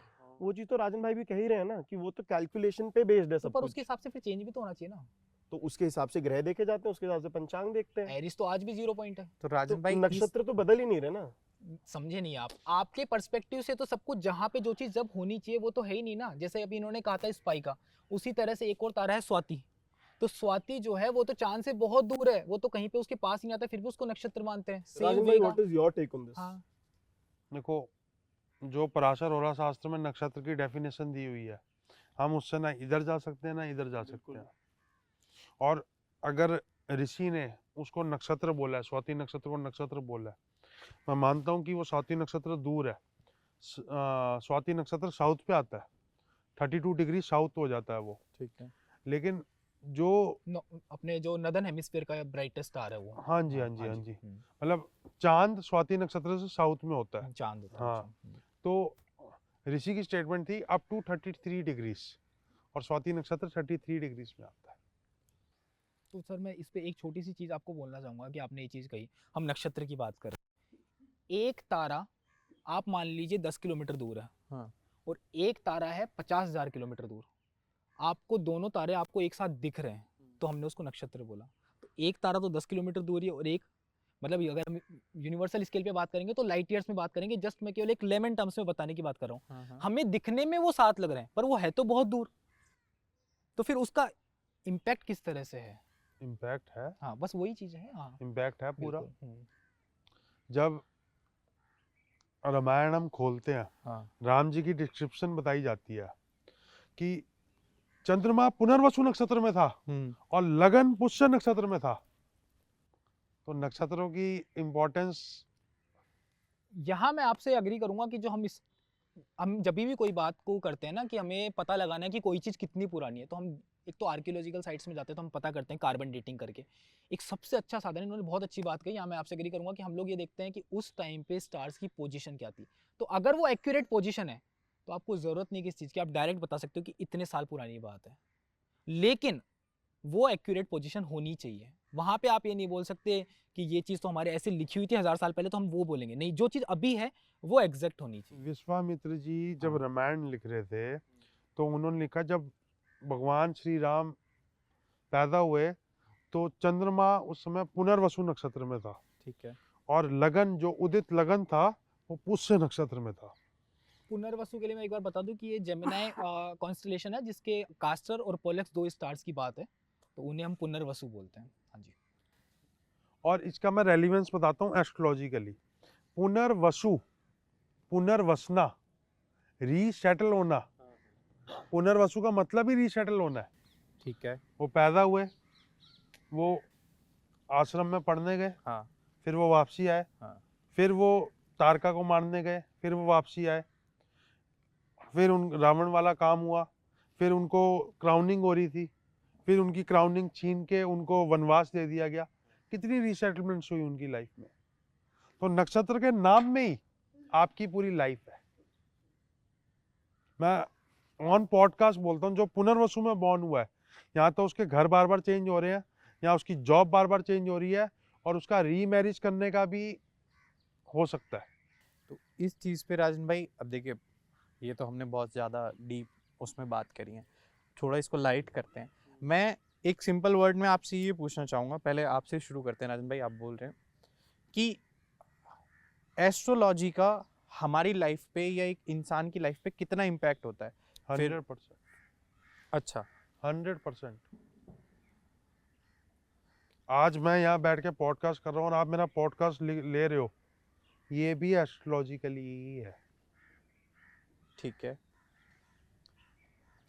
वो चीज तो राजन भाई भी कह ही रहे हैं ना कि वो तो कैलकुलेशन पे बेस्ड है तो सब पर कुछ। उसके हिसाब से फिर चेंज भी तो होना चाहिए ना। तो उसके हिसाब से ग्रह देखे जाते हैं, उसके हिसाब से पंचांग देखते हैं। एरिस तो आज भी 0 पॉइंट है। तो तो राजन भाई नक्षत्र तो बदल ही नहीं रहे ना। समझे नहीं आप, आपके पर्सपेक्टिव से तो सब कुछ जहाँ पे जो चीज जब होनी चाहिए वो तो है ही नहीं ना। जैसे अभी इन्होंने कहा था स्पाई का, उसी तरह से एक और तारा है स्वाति। तो स्वाति जो है वो तो चांद से बहुत दूर है, वो तो कहीं पे उसके पास ही नहीं आता, फिर भी उसको नक्षत्र मानते हैं। सेम राजन भाई वेगा। What is your take on this? हाँ, देखो, जो पराशर होरा शास्त्र में नक्षत्र की डेफिनेशन दी हुई है, हम उससे ना इधर जा सकते हैं ना इधर जा सकते हैं। और अगर ऋषि ने उसको नक्षत्र बोला है, स्वाति नक्षत्र को नक्षत्र बोला है, मैं मानता हूँ कि वो स्वाति नक्षत्र दूर है। स्वाति नक्षत्र साउथ पे आता है, 32 डिग्री साउथ हो जाता है वो। ठीक है। लेकिन जो अपने जो नदन हेमिस्फीयर का ब्राइटेस्ट स्टार है वो। हाँ जी हाँ जी हाँ जी, मतलब चांद स्वाति नक्षत्र से साउथ में होता है। चांद होता है। हाँ, तो ऋषि की स्टेटमेंट थी अप टू 33 डिग्रीज, और स्वाति नक्षत्र 33 डिग्रीज में आता है। तो सर मैं इस पे एक छोटी सी चीज आपको बोलना चाहूंगा कि आपने ये चीज कही, हम नक्षत्र की बात कर रहे हैं। एक तारा आप मान लीजिए 10 किलोमीटर दूर है, हाँ। और एक तारा है 50,000 किलोमीटर दूर। आपको दोनों तारे आपको एक साथ दिख रहे हैं, तो हमने उसको नक्षत्र बोला। तो एक तारा तो 10 किलोमीटर दूर ही है, और एक मतलब अगर हम यूनिवर्सल स्केल पे बात करेंगे तो लाइट ईयर्स में बात करेंगे। जस्ट मैं केवल एक लेमन टर्म्स में बताने की बात कर रहा हूँ। हमें दिखने में वो साथ लग रहे हैं, पर वो है तो बहुत दूर। तो फिर उसका इम्पैक्ट किस तरह से है? इम्पैक्ट है, हाँ, बस वही चीज है। हाँ, इम्पैक्ट है पूरा। बिल्कुल। जब रामायण हम खोलते हैं, हाँ। राम जी की डिस्क्रिप्शन बताई जाती है कि चंद्रमा पुनर्वसु नक्षत्र में था और लगन पुष्य नक्षत्र में था। तो नक्षत्रों की इम्पोर्टेंस, यहाँ मैं आपसे अग्री करूंगा कि जो हम जब भी कोई बात को करते हैं ना कि हमें पता लगाना है कि कोई चीज़ कितनी पुरानी है, तो हम एक तो आर्कियोलॉजिकल साइट्स में जाते हैं तो हम पता करते हैं कार्बन डेटिंग करके। एक सबसे अच्छा साधन, इन्होंने बहुत अच्छी बात कही, यहाँ मैं आपसे एग्री करूंगा कि हम लोग ये देखते हैं कि उस टाइम पे स्टार्स की पोजीशन क्या थी। तो अगर वो एक्यूरेट पोजीशन है तो आपको ज़रूरत नहीं किस चीज़ की, आप डायरेक्ट बता सकते हो कि इतने साल पुरानी बात है। लेकिन वो एक्यूरेट पोजीशन होनी चाहिए। वहाँ पे आप ये नहीं बोल सकते कि ये चीज़ तो हमारे ऐसे लिखी हुई थी 1000 साल पहले, तो हम वो बोलेंगे नहीं। जो चीज़ अभी है वो एग्जैक्ट होनी चाहिए। विश्वामित्र जी जब रामायण लिख रहे थे तो उन्होंने लिखा जब भगवान श्री राम पैदा हुए तो चंद्रमा उस समय पुनर्वसु नक्षत्र में था। ठीक है। और लगन, जो उदित लगन था, वो पुष्य नक्षत्र में था। पुनर्वसु के लिए मैं एक बार बता दूं कि ये जेमिनी कॉन्स्टलेशन है, जिसके कास्टर और पोलक्स 2 स्टार्स की बात है, तो उन्हें हम पुनर्वसु बोलते हैं। हाँ जी। और इसका मैं रेलिवेंस बताता हूँ एस्ट्रोलॉजिकली। पुनर्वसु, पुनर्वसना, रीसेटल होना। पुनर्वसु का मतलब ही रीसेटल होना है। ठीक है। वो पैदा हुए, वो आश्रम में पढ़ने गए, हाँ। फिर वो वापसी आए, हाँ। फिर वो तारका को मारने गए, फिर वो वापसी आए, फिर उन रावण वाला काम हुआ, फिर उनको क्राउनिंग हो रही थी, फिर उनकी क्राउनिंग छीन के उनको वनवास दे दिया गया। कितनी रीसेटलमेंट्स हुई उनकी लाइफ में। तो नक्षत्र के नाम में ही आपकी पूरी लाइफ है। मैं ऑन पॉडकास्ट बोलता हूँ, जो पुनर्वसु में बॉर्न हुआ है, यहाँ तो उसके घर बार बार चेंज हो रहे हैं, यहाँ उसकी जॉब बार बार चेंज हो रही है, और उसका रीमैरिज करने का भी हो सकता है। तो इस चीज़ पे राजन भाई, अब देखिए ये तो हमने बहुत ज़्यादा डीप उसमें बात करी है, थोड़ा इसको लाइट करते हैं। मैं एक सिंपल वर्ड में आपसे ये पूछना चाहूँगा, पहले आपसे शुरू करते हैं राजन भाई। आप बोल रहे हैं कि एस्ट्रोलॉजी का हमारी लाइफ पे या एक इंसान की लाइफ पे कितना इम्पैक्ट होता है? 100%। अच्छा, 100%। आज मैं यहाँ बैठ के पॉडकास्ट कर रहा हूँ और आप मेरा पॉडकास्ट ले रहे हो, ये भी एस्ट्रोलॉजिकली ही है। ठीक है।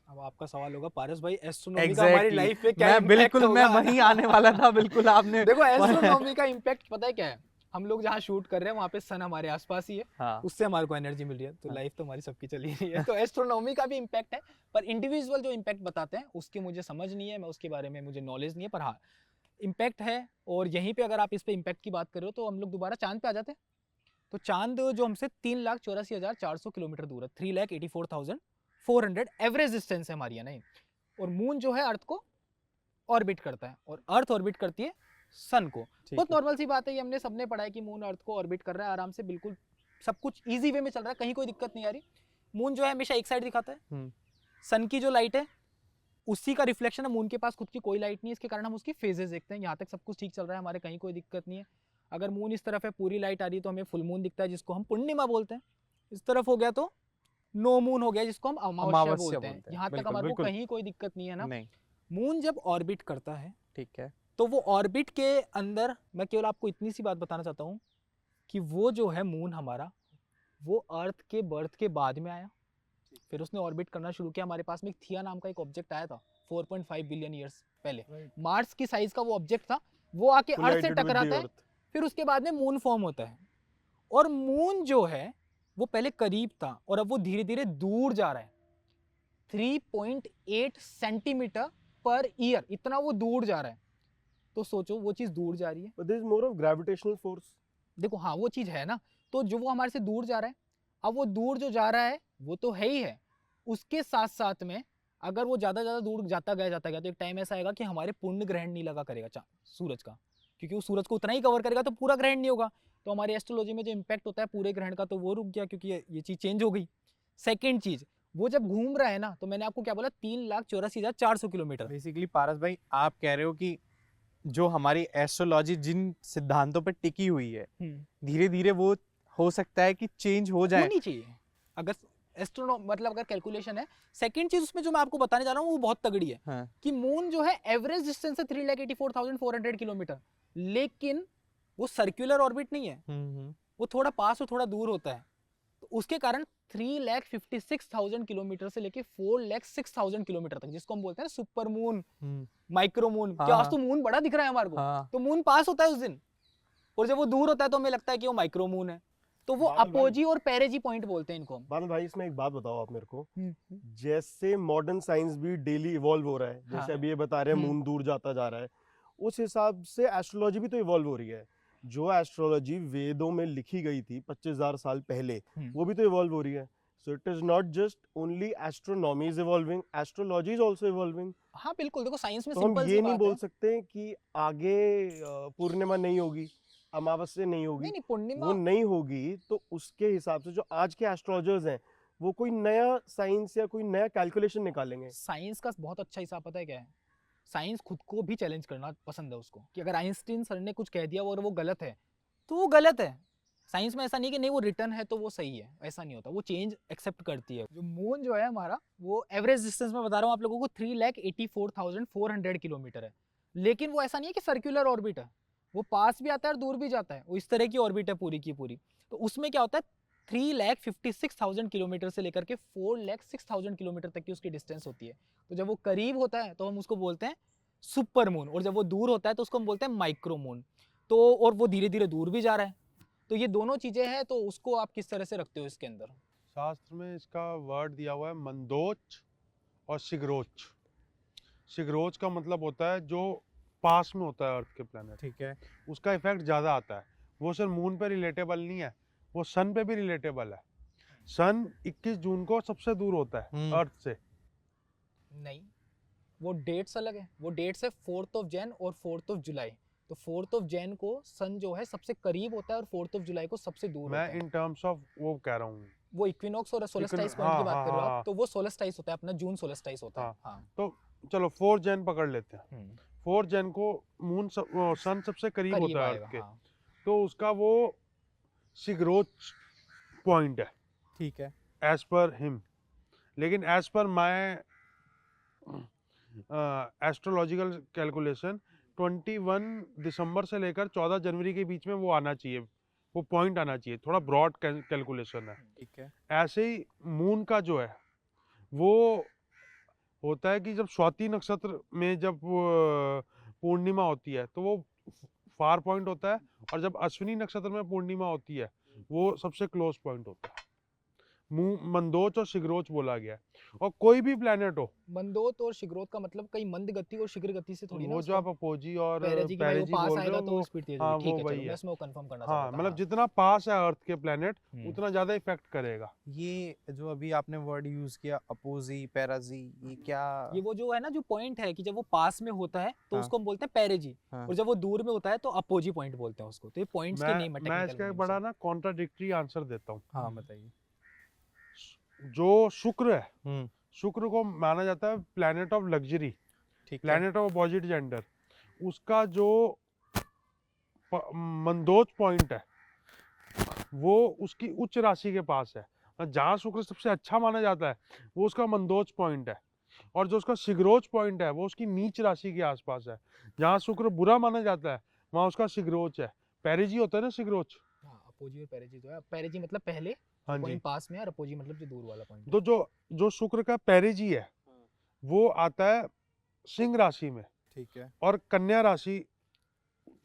अब आपका सवाल होगा पारस भाई एस्ट्रोनॉमी का हमारी Exactly. लाइफ पे क्या मैं इम्पैक्ट बिल्कुल मैं होगा? वहीं आने वाला था, बिल्कुल आपने देखो एस्ट्रोनॉमी का इम्पैक्ट पता है क्या है, हम लोग जहाँ शूट कर रहे हैं वहाँ पे सन हमारे आसपास ही है, हाँ उससे हमारे को एनर्जी मिल रही है, तो हाँ। लाइफ तो हमारी सबकी चली रही है। तो एस्ट्रोनॉमी का भी इम्पैक्ट है, पर इंडिविजुअल जो इम्पैक्ट बताते हैं उसकी मुझे समझ नहीं है, मैं उसके बारे में मुझे नॉलेज नहीं है, पर हाँ इम्पैक्ट है। और यहीं पे अगर आप इस पे इम्पैक्ट की बात करो तो हम लोग दोबारा चांद पे आ जाते हैं। तो चांद जो हमसे 3,84,400 किलोमीटर दूर है, 3,84,400 एवरेज डिस्टेंस है हमारी, नहीं। और मून जो है अर्थ को ऑर्बिट करता है और अर्थ ऑर्बिट करती है सन को। बहुत नॉर्मल सी बात है, ये हमने सबने पढ़ा है कि मून अर्थ को ऑर्बिट कर रहा है आराम से, बिल्कुल सब कुछ इजी वे में चल रहा है, कहीं कोई दिक्कत नहीं आ रही। मून जो है हमेशा एक साइड दिखाता है, सन की जो लाइट है उसी का रिफ्लेक्शन है, मून के पास खुद की कोई लाइट नहीं है, इसके कारण हम उसकी फेजेस देखते हैं। यहाँ तक सब कुछ ठीक चल रहा है हमारे, कहीं कोई दिक्कत नहीं है। अगर मून इस तरफ है पूरी लाइट आ रही है तो हमें फुल मून दिखता है जिसको हम पूर्णिमा बोलते हैं, इस तरफ हो गया तो नो मून हो गया जिसको हम अमावस्या बोलते हैं। यहाँ तक हमारे को कहीं कोई दिक्कत नहीं है ना। नहीं। मून जब ऑर्बिट करता है, ठीक है, तो वो ऑर्बिट के अंदर, मैं केवल आपको इतनी सी बात बताना चाहता हूँ कि वो जो है मून हमारा, वो अर्थ के बर्थ के बाद में आया, फिर उसने ऑर्बिट करना शुरू किया। हमारे पास में एक थिया नाम का एक ऑब्जेक्ट आया था 4.5 बिलियन ईयर्स पहले, मार्स की साइज का वो ऑब्जेक्ट था, वो आके अर्थ से टकराता है, फिर उसके बाद में मून फॉर्म होता है। और मून जो है वो पहले करीब था और अब वो धीरे धीरे दूर जा रहा है, 3.8 सेंटीमीटर पर ईयर, इतना वो दूर जा रहा है। तो सोचो वो चीज दूर जा रही है, But there is more of gravitational force. देखो हाँ वो चीज है ना, तो जो वो हमारे से दूर जा रहा है, अब वो दूर जो जा रहा है वो तो है ही है, उसके साथ साथ में अगर वो ज्यादा दूर जाता गया तो एक टाइम ऐसा आएगा कि हमारे पूर्ण ग्रहण नहीं लगा करेगा सूरज का, क्योंकि वो सूरज को उतना ही कवर करेगा तो पूरा ग्रहण नहीं होगा। तो हमारी एस्ट्रोलॉजी में जो इम्पैक्ट होता है पूरे ग्रहण का, तो वो रुक गया, क्योंकि ये चीज चेंज हो गई। सेकेंड चीज, वो जब घूम रहा है ना, तो मैंने आपको क्या बोला, 3,84,400 किलोमीटर। बेसिकली पारस भाई आप कह रहे हो कि जो हमारी एस्ट्रोलॉजी जिन सिद्धांतों पर टिकी हुई है, धीरे धीरे वो हो सकता है कि चेंज हो जाए, होनी चाहिए अगर मतलब अगर कैलकुलेशन है। सेकंड चीज उसमें जो मैं आपको बताने जा रहा हूँ वो बहुत तगड़ी है, हाँ। कि मून जो है एवरेज डिस्टेंस है 3,84,400 किलोमीटर, लेकिन वो सर्कुलर ऑर्बिट नहीं है, वो थोड़ा पास और थोड़ा दूर होता है। तो उसके कारण 3,56,000 किलोमीटर से लेके 4,06,000 किलोमीटर तक, जिसको हम बोलते हैं सुपर मून, माइक्रो मून, क्या आज तो मून बड़ा दिख रहा है हमारे को, तो मून पास होता है उस दिन, और जब वो दूर होता है तो हमें लगता है कि वो माइक्रो मून है। तो वो अपोजी और पेरेजी पॉइंट बोलते हैं इनको। बादल भाई इसमें एक बात बताओ आप मेरे को, जैसे मॉडर्न साइंस भी डेली इवॉल्व हो रहा है, जैसे अभी ये बता रहे हैं मून दूर जाता जा रहा है, उस हिसाब से एस्ट्रोलॉजी भी तो इवॉल्व हो रही है। जो एस्ट्रोलॉजी वेदों में लिखी गई थी 25,000 साल पहले, वो भी तो इवॉल्व हो रही है। So it is not just only astronomy is evolving, astrology is also evolving. हाँ बिल्कुल, देखो साइंस में तो हम सिंपल ये सी नहीं बात बोल है। सकते कि आगे पूर्णिमा नहीं होगी, अमावस्या नहीं होगी, नहीं पूर्णिमा वो नहीं होगी, तो उसके हिसाब से जो आज के एस्ट्रोलॉजर्स हैं वो कोई नया साइंस या कोई नया कैलकुलेशन निकालेंगे। साइंस का बहुत अच्छा हिसाब पता है क्या है, साइंस खुद को भी चैलेंज करना पसंद है उसको, कि अगर आइंस्टीन सर ने कुछ कह दिया और वो गलत है तो वो गलत है। साइंस में ऐसा नहीं कि नहीं वो रिटर्न है तो वो सही है, ऐसा नहीं होता, वो चेंज एक्सेप्ट करती है। जो मून जो है हमारा, वो एवरेज डिस्टेंस में बता रहा हूँ आप लोगों को 3,84,400 किलोमीटर है, लेकिन वो ऐसा नहीं है कि सर्कुलर ऑर्बिट है, वो पास भी आता है और दूर भी जाता है, वो इस तरह की ऑर्बिट है पूरी की पूरी। तो उसमें क्या होता है, 3,56,000 किलोमीटर से लेकर के 4,06,000 किलोमीटर तक की उसकी डिस्टेंस होती है। तो जब वो करीब होता है तो हम उसको बोलते हैं सुपर मून, और जब वो दूर होता है तो उसको हम बोलते हैं माइक्रो मून। तो और वो धीरे धीरे दूर भी जा रहा है, तो ये दोनों चीजें हैं। तो उसको आप किस तरह से रखते हो इसके अंदर? शास्त्र में इसका वर्ड दिया हुआ है मंदोच और शिगरोच। शिगरोच का मतलब होता है जो पास में होता है अर्थ के प्लेनेट, ठीक है, उसका इफेक्ट ज़्यादा आता है। वो सिर्फ मून पे रिलेटेबल नहीं है, वो सन पे भी रिलेटेबल है। सन 21 जून को सबसे दूर होता है अर्थ से। नहीं, वो डेट्स अलग है, वो डेट्स है 4th of Jan और 4th of July। तो 4th of Jan को सन जो है सबसे करीब होता है और 4th of July को सबसे दूर होता मैं है। इन टर्म्स ऑफ वो कह रहा हूँ, वो इक्विनॉक्स और सोलस्टाइस पॉइंट की बात कर रहे हो आप, तो वो सोलस्टाइस होता है अपना, जून सोलस्टाइस होता है। हाँ। तो चलो 4 जैन पकड़ लेते हैं। 4 जैन को मून सन सबसे करीब होता है अर्थ के, तो उसका वो शिगरोच पॉइंट है, ठीक है, एज पर हिम। लेकिन as per my astrological calculation 21 दिसंबर से लेकर 14 जनवरी के बीच में वो आना चाहिए, वो पॉइंट आना चाहिए, थोड़ा ब्रॉड कैलकुलेशन है। ठीक है। ऐसे ही मून का जो है वो होता है कि जब स्वाति नक्षत्र में जब पूर्णिमा होती है तो वो फार पॉइंट होता है, और जब अश्विनी नक्षत्र में पूर्णिमा होती है वो सबसे क्लोज पॉइंट होता है। मंदोच और शिग्रोच बोला गया है। और कोई भी प्लेनेट हो, मंदोत और शिग्रोत का मतलब कहीं मंद गति और शीघ्र गति से थोड़ी ना वो जो उसका आप अपोजी और पेरेजी की भाई वो पेरेजी पास बोल रहे आएगा हो तो वो, स्पीड तेज हाँ होगी। ठीक वो है, वही चलो है। मैं इसमें वो कंफर्म करना हाँ चाहता था। मतलब हाँ। जितना पास है अर्थ के प्लेनेट हम्म। उतना ज्यादा इफेक्ट करेगा। ये जो अभी आपने वर्ड यूज किया अपोजी पैराजी, ये क्या? ये वो जो है ना जो पॉइंट है कि जब वो पास में होता है तो हाँ। उसको हम बोलते हैं पेरेजी, हाँ। और जब वो दूर में होता है तो अपोजी पॉइंट बोलते हैं उसको। तो ये पॉइंट्स के नेम है मैं टेक्निकल इसका एक नेम बड़ा से। ना कॉन्ट्राडिक्टरी आंसर देता हूँ। हाँ बताइए। जो शुक्र है, हम्म। शुक्र को माना जाता है प्लेनेट ऑफ लग्जरी, ठीक है। Planet of opposite gender. उसका जो मंदोच पॉइंट है वो उसकी उच्च राशि के पास है। जहाँ शुक्र सबसे अच्छा माना जाता है वो उसका मंदोच पॉइंट है, और जो उसका शिग्रोच पॉइंट है वो उसकी नीच राशि के आसपास है। जहाँ शुक्र बुरा माना जाता है वहाँ उसका शिग्रोच है। पेरिजी होता है ना शिग्रोच। हाँ, अपोजी और पेरेजी जो है, पेरेजी मतलब पहले हाँ जो जी। पॉइंट पास में है, और अपोजी मतलब जो दूर वाला पॉइंट है। तो जो शुक्र का पेरिजी है वो आता है सिंह राशि में, ठीक है। और कन्या राशि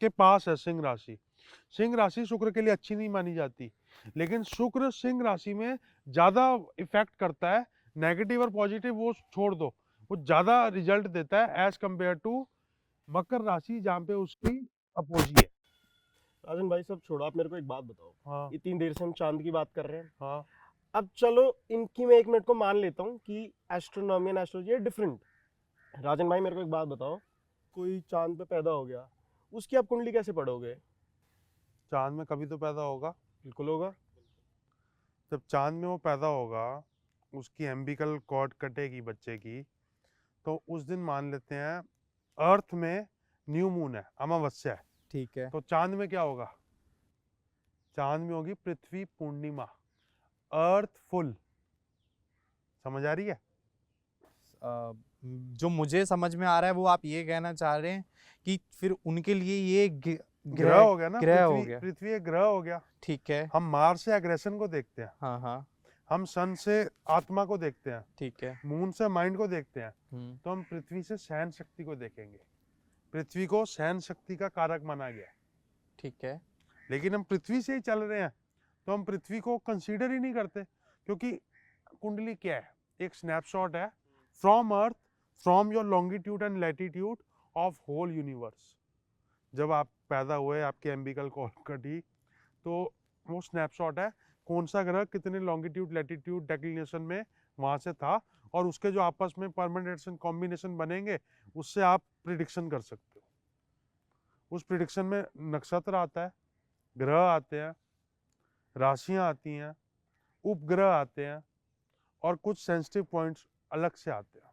के पास है सिंह राशि। सिंह राशि शुक्र के लिए अच्छी नहीं मानी जाती, लेकिन शुक्र सिंह राशि में ज्यादा इफेक्ट करता है। नेगेटिव और पॉजिटिव वो छोड़ दो, वो ज्यादा रिजल्ट देता है एज कंपेयर टू मकर राशि जहाँ पे उसकी अपोजी है। राजन भाई सब छोड़ो, आप मेरे को एक बात बताओ। हाँ इतनी देर से हम चांद की बात कर रहे हैं, हाँ। अब चलो इनकी मैं 1 मिनट को मान लेता हूँ कि एस्ट्रोनॉमी एंड एस्ट्रोलॉजी डिफरेंट। राजन भाई मेरे को एक बात बताओ, कोई चांद पे पैदा हो गया, उसकी आप कुंडली कैसे पढ़ोगे? चांद में कभी तो पैदा होगा। बिल्कुल होगा। जब चांद में वो पैदा होगा, उसकी एम्बिकल कॉर्ड कटेगी बच्चे की, तो उस दिन मान लेते हैं अर्थ में न्यू मून है, अमावस्या है। ठीक है। तो चांद में क्या होगा? चांद में होगी पृथ्वी पूर्णिमा, अर्थ फुल। समझ आ रही है? जो मुझे समझ में आ रहा है वो आप ये कहना चाह रहे हैं कि फिर उनके लिए ये ग्रह हो गया ना, ग्रह हो पृथ्वी गया। पृथ्वी एक ग्रह हो गया। ठीक है। हम मार्स से एग्रेशन को देखते हैं, हाँ हाँ। हम सन से आत्मा को देखते हैं, ठीक है। मून से माइंड को देखते हैं, हम्म। तो हम पृथ्वी से सहन शक्ति को देखेंगे। पृथ्वी को सहन शक्ति का कारक माना गया है। ठीक है। लेकिन हम पृथ्वी से ही चल रहे हैं तो हम पृथ्वी को कंसीडर ही नहीं करते, क्योंकि कुंडली क्या है? एक स्नैपशॉट है from earth, from your longitude and latitude of whole universe. जब आप पैदा हुए, आपके एम्बिकल कॉर्ड कटी, तो वो स्नैपशॉट है कौन सा ग्रह कितने लॉन्गिट्यूड लैटिट्यूड डेक्लिनेशन में वहाँ से था, और उसके जो आपस में परम्यूटेशन कॉम्बिनेशन बनेंगे उससे आप प्रिडिक्शन कर सकते हो। उस प्रिडिक्शन में नक्षत्र आता है, ग्रह आते हैं, राशियां आती हैं, उपग्रह आते हैं, और कुछ सेंसिटिव पॉइंट्स अलग से आते हैं।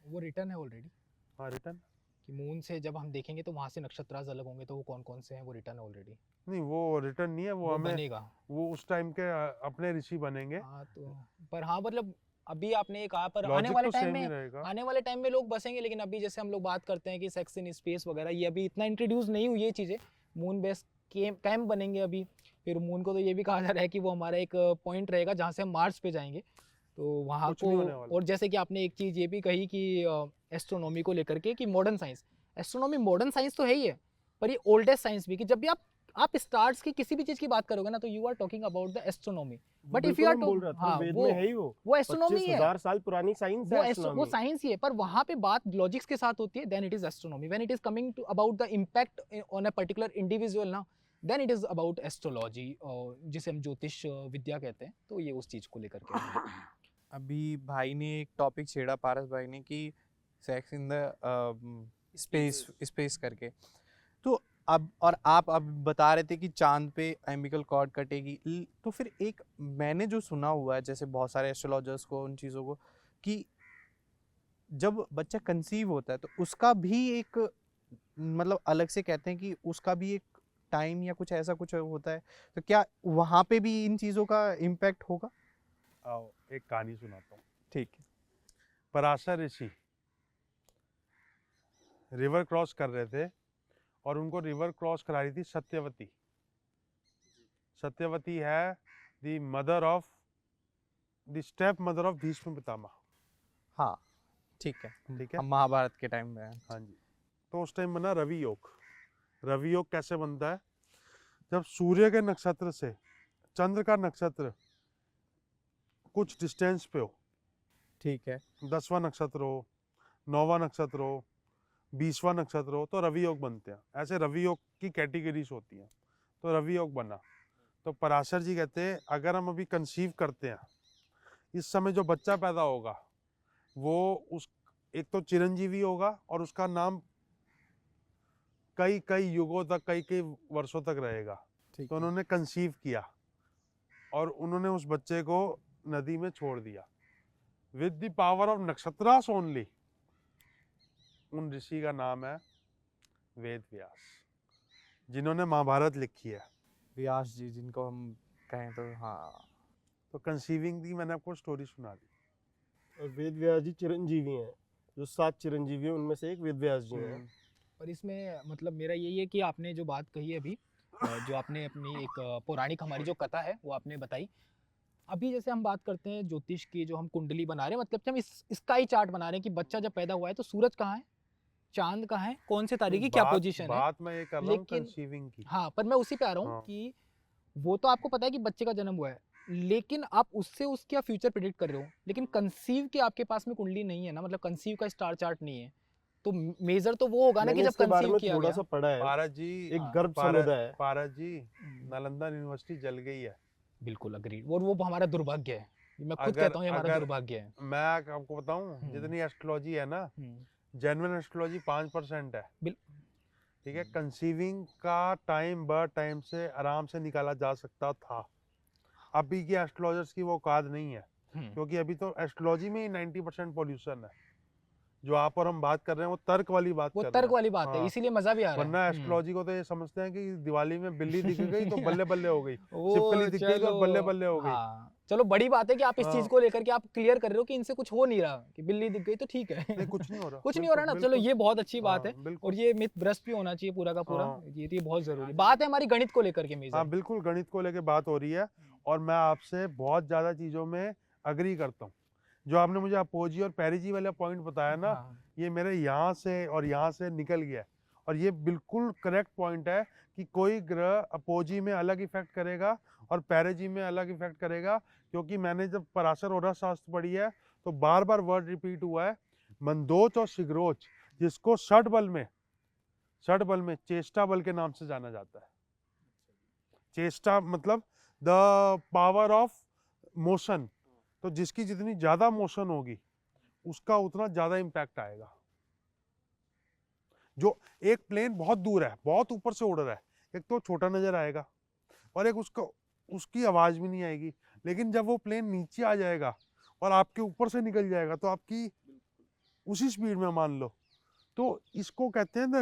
वो रिटर्न है ऑलरेडी हाँ रिटर्न कि मून से जब हम देखेंगे तो वहां से नक्षत्रास अलग होंगे, तो वो कौन कौन से हैं वो रिटर्न है ऑलरेडी। नहीं, वो रिटर्न नहीं है, वो हमें बनेगा। वो उस टाइम के अपने ऋषि बनेंगे। हाँ तो पर हाँ मतलब अभी आपने ये कहा, पर आने लॉजिक वाले तो टाइम सेम ही में रहेगा। आने वाले टाइम में लोग बसेंगे, लेकिन अभी जैसे हम लोग बात करते हैं कि सेक्स इन स्पेस वगैरह, ये अभी इतना इंट्रोड्यूस नहीं हुई ये चीज़ें। मून बेस कैंप बनेंगे अभी, फिर मून को तो ये भी कहा जा रहा है कि वो हमारा एक पॉइंट रहेगा जहाँ से हम मार्स पे जाएंगे, तो वहाँ कुछ को। नहीं होने वाला। और जैसे कि आपने एक चीज़ ये भी कही कि एस्ट्रोनॉमी को लेकर के कि modern science, astronomy modern science तो है ही है, पर ये ओल्डेस्ट साइंस भी, कि जब भी आप स्टार्स की किसी भी चीज़ की बात करोगे ना तो you are talking about the astronomy. But if you are बोल रहा था, हाँ वेद वो में है ही वो एस्ट्रोनॉमी है, 25,000 साल पुरानी साइंस है वो astronomy। साइंस ही है, पर वहाँ पे बात लॉजिक्स के साथ होती है, then it is astronomy. When it is coming to about the impact on a particular individual ना, then it is about astrology, जिसे हम ज्योतिष विद्या कहते हैं, तो ये उस चीज को लेकर के है। अभी भाई ने एक टॉपिक छेड़ा, पारस भाई ने, कि सेक्स इन द स्पेस करके। तो अब और आप अब बता रहे थे कि चांद पे एम्बिकल कॉर्ड कटेगी, तो फिर एक मैंने जो सुना हुआ है, जैसे बहुत सारे एस्ट्रोलॉजर्स को, उन चीज़ों को, कि जब बच्चा कंसीव होता है तो उसका भी एक मतलब अलग से कहते हैं कि उसका भी एक टाइम या कुछ ऐसा कुछ होता है, तो क्या वहाँ पे भी इन चीज़ों का इम्पैक्ट होगा? आओ एक कहानी सुनाता हूँ। ठीक है। पराशर ऋषि रिवर क्रॉस कर रहे थे और उनको रिवर क्रॉस करा रही थी सत्यवती। सत्यवती है the mother of the step mother of Bhishma Pitamah. हाँ ठीक है, ठीक है, हम महाभारत के टाइम में हैं। हाँ जी। तो उस टाइम बना रवि योग। रवि योग कैसे बनता है? जब सूर्य के नक्षत्र से चंद्र का नक्षत्र कुछ डिस्टेंस पे हो, ठीक है, 10वां नक्षत्र हो, 9वां नक्षत्र हो, 20वां नक्षत्र हो, तो रवि योग बनते हैं। ऐसे रवि योग की कैटेगरीज होती हैं। तो रवि योग बना तो पराशर जी कहते हैं अगर हम अभी कंसीव करते हैं, इस समय जो बच्चा पैदा होगा वो उस एक तो चिरंजीवी होगा और उसका नाम कई कई युगों तक, कई कई वर्षों तक रहेगा। ठीक तो है। उन्होंने कंसीव किया और उन्होंने उस बच्चे को नदी में छोड़ दिया with the power of nakshatras only. उन ऋषि का नाम है वेद व्यास, जिन्होंने महाभारत लिखी है। व्यास जी जिनको हम कहें तो हाँ। तो कंसीविंग की मैंने आपको स्टोरी सुना दी। और वेद व्यास जी चिरंजीवी हैं, जो 7 चिरंजीवी हैं उनमें से एक वेद व्यास जी हैं। और इसमें मतलब मेरा यही है कि आपने जो बात कही है अभी, जो आपने अपनी एक पौराणिक हमारी जो कथा है वो आपने बताई। अभी जैसे हम बात करते हैं ज्योतिष की, जो हम कुंडली बना रहे हैं, मतलब कि हम इसका ही चार्ट बना रहे हैं कि बच्चा जब पैदा हुआ है तो सूरज कहाँ है, चांद कहाँ है, कौन से तारीख की क्या पोजीशन है। बात मैं ये कर रहा हूँ लेकिन कंसीविंग की। हाँ, पर मैं उसी पे आ रहा हूँ हाँ। कि वो तो आपको पता है कि बच्चे का जन्म हुआ है, लेकिन आप उससे उसका फ्यूचर प्रेडिक्ट कर रहे हो, लेकिन कंसीव के आपके पास में कुंडली नहीं है ना, मतलब कंसीव का स्टार चार्ट नहीं है। तो मेजर तो वो होगा ना कि मैंने जब इसके बारे कंसीव में किया थोड़ा गया। सा पढ़ा है। पारस जी, एक गर्भ समुदाय है। पारस जी, नालंदा यूनिवर्सिटी जल गई है। बिल्कुल अग्रीड, और वो हमारा दुर्भाग्य है। मैं खुद अगर- कहता हूँ ये हमारा अगर- दुर्भाग्य है। मैं आपको बताऊं, जितनी एस्ट्रोलॉजी है ना, हम्म, जेन्युइन एस्ट्रोलॉजी 5% है। बिल- ठीक है, कंसीविंग का टाइम बर्थ टाइम से आराम से निकाला जा सकता था। अभी की एस्ट्रोलॉजर्स की वो औकात नहीं है, क्योंकि अभी तो एस्ट्रोलॉजी में ही 90% पॉल्यूशन है। जो आप और हम बात कर रहे हैं वो तर्क वाली बात वो कर रहे तर्क हैं। वाली बात है, हाँ। इसीलिए मजा भी आ रहा है। वरना एस्ट्रोलॉजी को तो ये समझते हैं कि दिवाली में बिल्ली दिख गई तो बल्ले बल्ले हो गई, वो छिपकली दिख गई तो चलो, बल्ले बल्ले हो गई। हाँ चलो, बड़ी बात है कि आप इस चीज हाँ। को लेकर के आप क्लियर कर रहे हो कि इनसे कुछ हो नहीं रहा, कि बिल्ली दिख गई तो ठीक है। नहीं, कुछ नहीं हो रहा। कुछ नहीं हो रहा ना, चलो ये बहुत अच्छी बात है। हाँ, बिल्कुल। और ये मिथ भ्रष्ट भी होना चाहिए पूरा का पूरा। हाँ। ये बहुत जरूरी बात है हमारी गणित को लेकर के। हाँ मेजर बिल्कुल, गणित को लेके बात हो रही है और मैं आपसे बहुत ज्यादा चीजों में अग्री करता हूँ। जो आपने मुझे अपोजी और पेरिजी वाला पॉइंट बताया ना, ये मेरे यहाँ से और यहाँ से निकल गया है। और ये बिल्कुल करेक्ट पॉइंट है कि कोई ग्रह अपोजी में अलग इफेक्ट करेगा और पेरिजी में अलग इफेक्ट करेगा। क्योंकि मैंने जब पराशर और शास्त्र पढ़ी है तो बार बार वर्ड रिपीट हुआ है, मंदोच और शिग्रोच, जिसको षड बल में चेष्टा बल के नाम से जाना जाता है। चेष्टा मतलब द पावर ऑफ मोशन। तो जिसकी जितनी ज्यादा मोशन होगी उसका उतना ज्यादा इम्पैक्ट आएगा। जो एक प्लेन बहुत दूर है, बहुत ऊपर से उड़ रहा है, एक तो छोटा नजर आएगा और एक उसकी आवाज भी नहीं आएगी। लेकिन जब वो प्लेन नीचे आ जाएगा और आपके ऊपर से निकल जाएगा तो आपकी उसी स्पीड में मान लो, तो इसको कहते हैं ना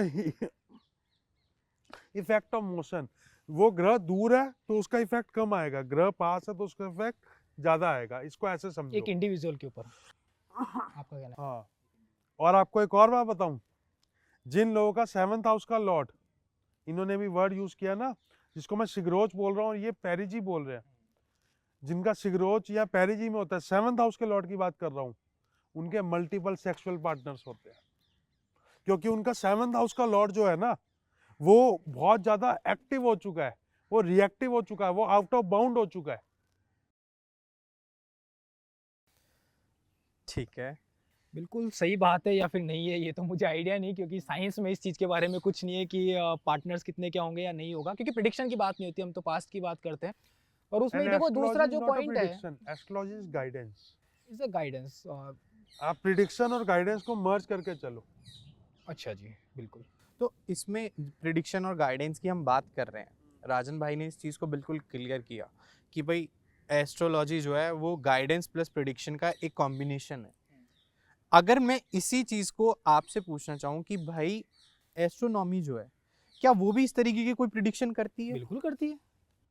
इफेक्ट ऑफ मोशन। वो ग्रह दूर है तो उसका इफेक्ट कम आएगा, ग्रह पास है तो उसका इफेक्ट ज्यादा आएगा। इसको ऐसे समझो, एक इंडिविजुअल के ऊपर आपका कहना है। हाँ। और आपको एक और बात बताऊं, जिन लोगों का 7th हाउस का लॉर्ड, इन्होंने भी वर्ड यूज किया ना, जिसको मैं सिग्रोच बोल रहा हूँ, ये पेरिजी बोल रहे हैं। जिनका सिग्रोच या पेरिजी में होता है, 7th हाउस के लॉर्ड की बात कर रहा हूँ, उनके मल्टीपल सेक्सुअल पार्टनर्स होते हैं। क्योंकि उनका 7th हाउस का लॉर्ड जो है ना, वो बहुत ज्यादा एक्टिव हो चुका है, वो रिएक्टिव हो चुका है, वो आउट ऑफ बाउंड हो चुका है। ठीक है, बिल्कुल सही बात है या फिर नहीं है, ये तो मुझे आइडिया नहीं, क्योंकि साइंस में इस चीज़ के बारे में कुछ नहीं है कि पार्टनर्स कितने क्या होंगे या नहीं होगा, क्योंकि प्रिडिक्शन की बात नहीं होती, हम तो पास्ट की बात करते हैं। और उसमें देखो दूसरा जो पॉइंट है, astrology is guidance. Is a guidance. आप प्रिडिक्शन और गाइडेंस को मर्ज करके चलो। अच्छा जी, बिल्कुल। तो इसमें प्रिडिक्शन और गाइडेंस की हम बात कर रहे हैं, राजन भाई ने इस चीज़ को बिल्कुल क्लियर किया कि भाई एस्ट्रोलॉजी जो है वो गाइडेंस प्लस प्रिडिक्शन का एक कॉम्बिनेशन है। अगर मैं इसी चीज़ को आपसे पूछना चाहूँ कि भाई एस्ट्रोनॉमी जो है, क्या वो भी इस तरीके की कोई प्रिडिक्शन करती है? बिल्कुल करती है,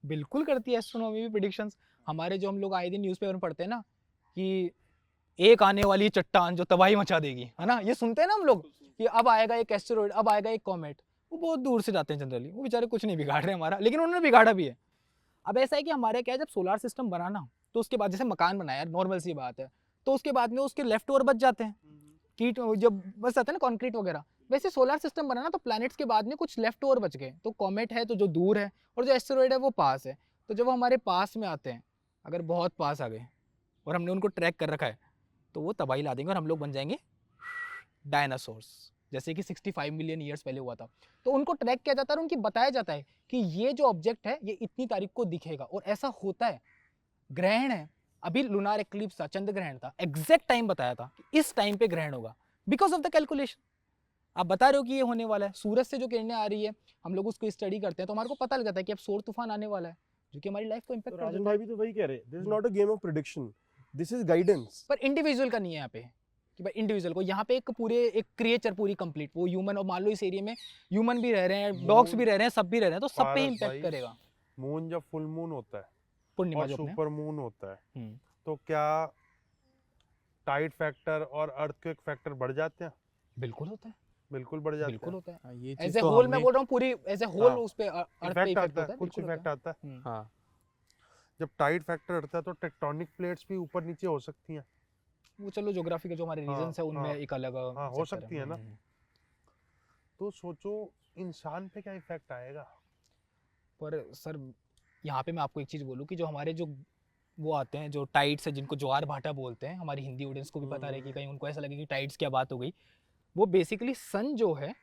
बिल्कुल करती है एस्ट्रोनॉमी भी प्रिडिक्शंस। हमारे जो हम लोग आए दिन न्यूज़पेपर में पढ़ते हैं ना कि एक आने वाली चट्टान जो तबाही मचा देगी, है ना, ये सुनते हैं ना हम लोग कि अब आएगा एक एस्टेरॉइड, अब आएगा एक कॉमेट। वो बहुत दूर से जाते हैं जनरली, वो बेचारे कुछ नहीं बिगाड़ रहे हमारा, लेकिन उन्होंने बिगाड़ा भी है। अब ऐसा है कि हमारे क्या है, जब सोलार सिस्टम बनाना तो उसके बाद जैसे मकान बनाया, नॉर्मल सी बात है, तो उसके बाद में उसके लेफ्ट ओवर बच जाते हैं, कीट जब बच जाते हैं ना कंक्रीट वगैरह, वैसे सोलार सिस्टम बनाना तो प्लैनेट्स के बाद में कुछ लेफ्ट ओवर बच गए। तो कॉमेट है तो जो दूर है, और जो एस्टेरॉइड है वो पास है। तो जब वो हमारे पास में आते हैं, अगर बहुत पास आ गए और हमने उनको ट्रैक कर रखा है, तो वो तबाही ला देंगे और हम लोग बन जाएंगे डायनासोर्स, जैसे कि 65 मिलियन ईयर्स पहले हुआ था। तो उनको ट्रैक किया जाता है और उनको बताया जाता है कि ये जो ऑब्जेक्ट है ये इतनी तारीख को दिखेगा, और ऐसा होता है। ग्रहण है, अभी लूनार एक्लिप्स था, चंद्र ग्रहण था, एग्जैक्ट टाइम बताया था कि इस टाइम पे ग्रहण होगा, बिकॉज ऑफ द कैलकुलेशन। आप बता रहे हो कि ये होने वाला है, सूरज से जो किरणें आ रही है, हम लोग उसको स्टडी करते हैं तो हमारे को पता लग जाता है कि अब सौर तूफान आने वाला है, जो कि हमारी लाइफ को इम्पैक्ट कर राजन देता भाई भी तो वही कह रहे, this is not a game of prediction, this is guidance. पर इंडिविजुअल का नहीं है यहाँ पे कि भाई इंडिविजुअल को, यहाँ पे एक पूरे एक क्रिएचर पूरी कंप्लीट, वो ह्यूमन, और मान लो इस एरिया में ह्यूमन भी रह रहे हैं, डॉग्स भी रह रहे हैं, सब भी रह रहे हैं, तो सब पे पारस इम्पैक्ट भाई, करेगा। मून जब फुल मून होता है पूर्णिमा और जो अपने सुपर मून होता है, हम्म, तो क्या टाइड फैक्टर और अर्थक्वेक फैक्टर बढ़ जाते हैं? बिल्कुल होता है, बिल्कुल बढ़ जाते बिल्कुल होता है। हाँ, ये एज चीज ए तो होल मैं हमने बोल रहा हूँ, पूरी एज ए होल हाँ, उस पे अर्थ पे इफेक्ट इफेक्ट आता होता है, है, कुछ बिल्कुल इफेक्ट होता आता है। है। हाँ जब टाइड फैक्टर बढ़ता है तो टेक्टोनिक प्लेट्स भी ऊपर नीचे हो सकती हैं। वो चलो ज्योग्राफी के जो हमारे हाँ, रीजंस है उनमें हाँ, एक अलग हाँ, हो sector सकती है ना। तो सोचो इंसान पे क्या इफेक्ट आएगा। पर सर यहाँ पे मैं आपको एक चीज़ बोलूँ कि जो हमारे जो वो आते हैं जो टाइड्स है, जिनको ज्वार भाटा बोलते हैं, हमारी हिंदी ऑडियंस को भी पता रहे कि कहीं उनको ऐसा लगे कि टाइड्स क्या बात हो गई, वो बेसिकली सन जो है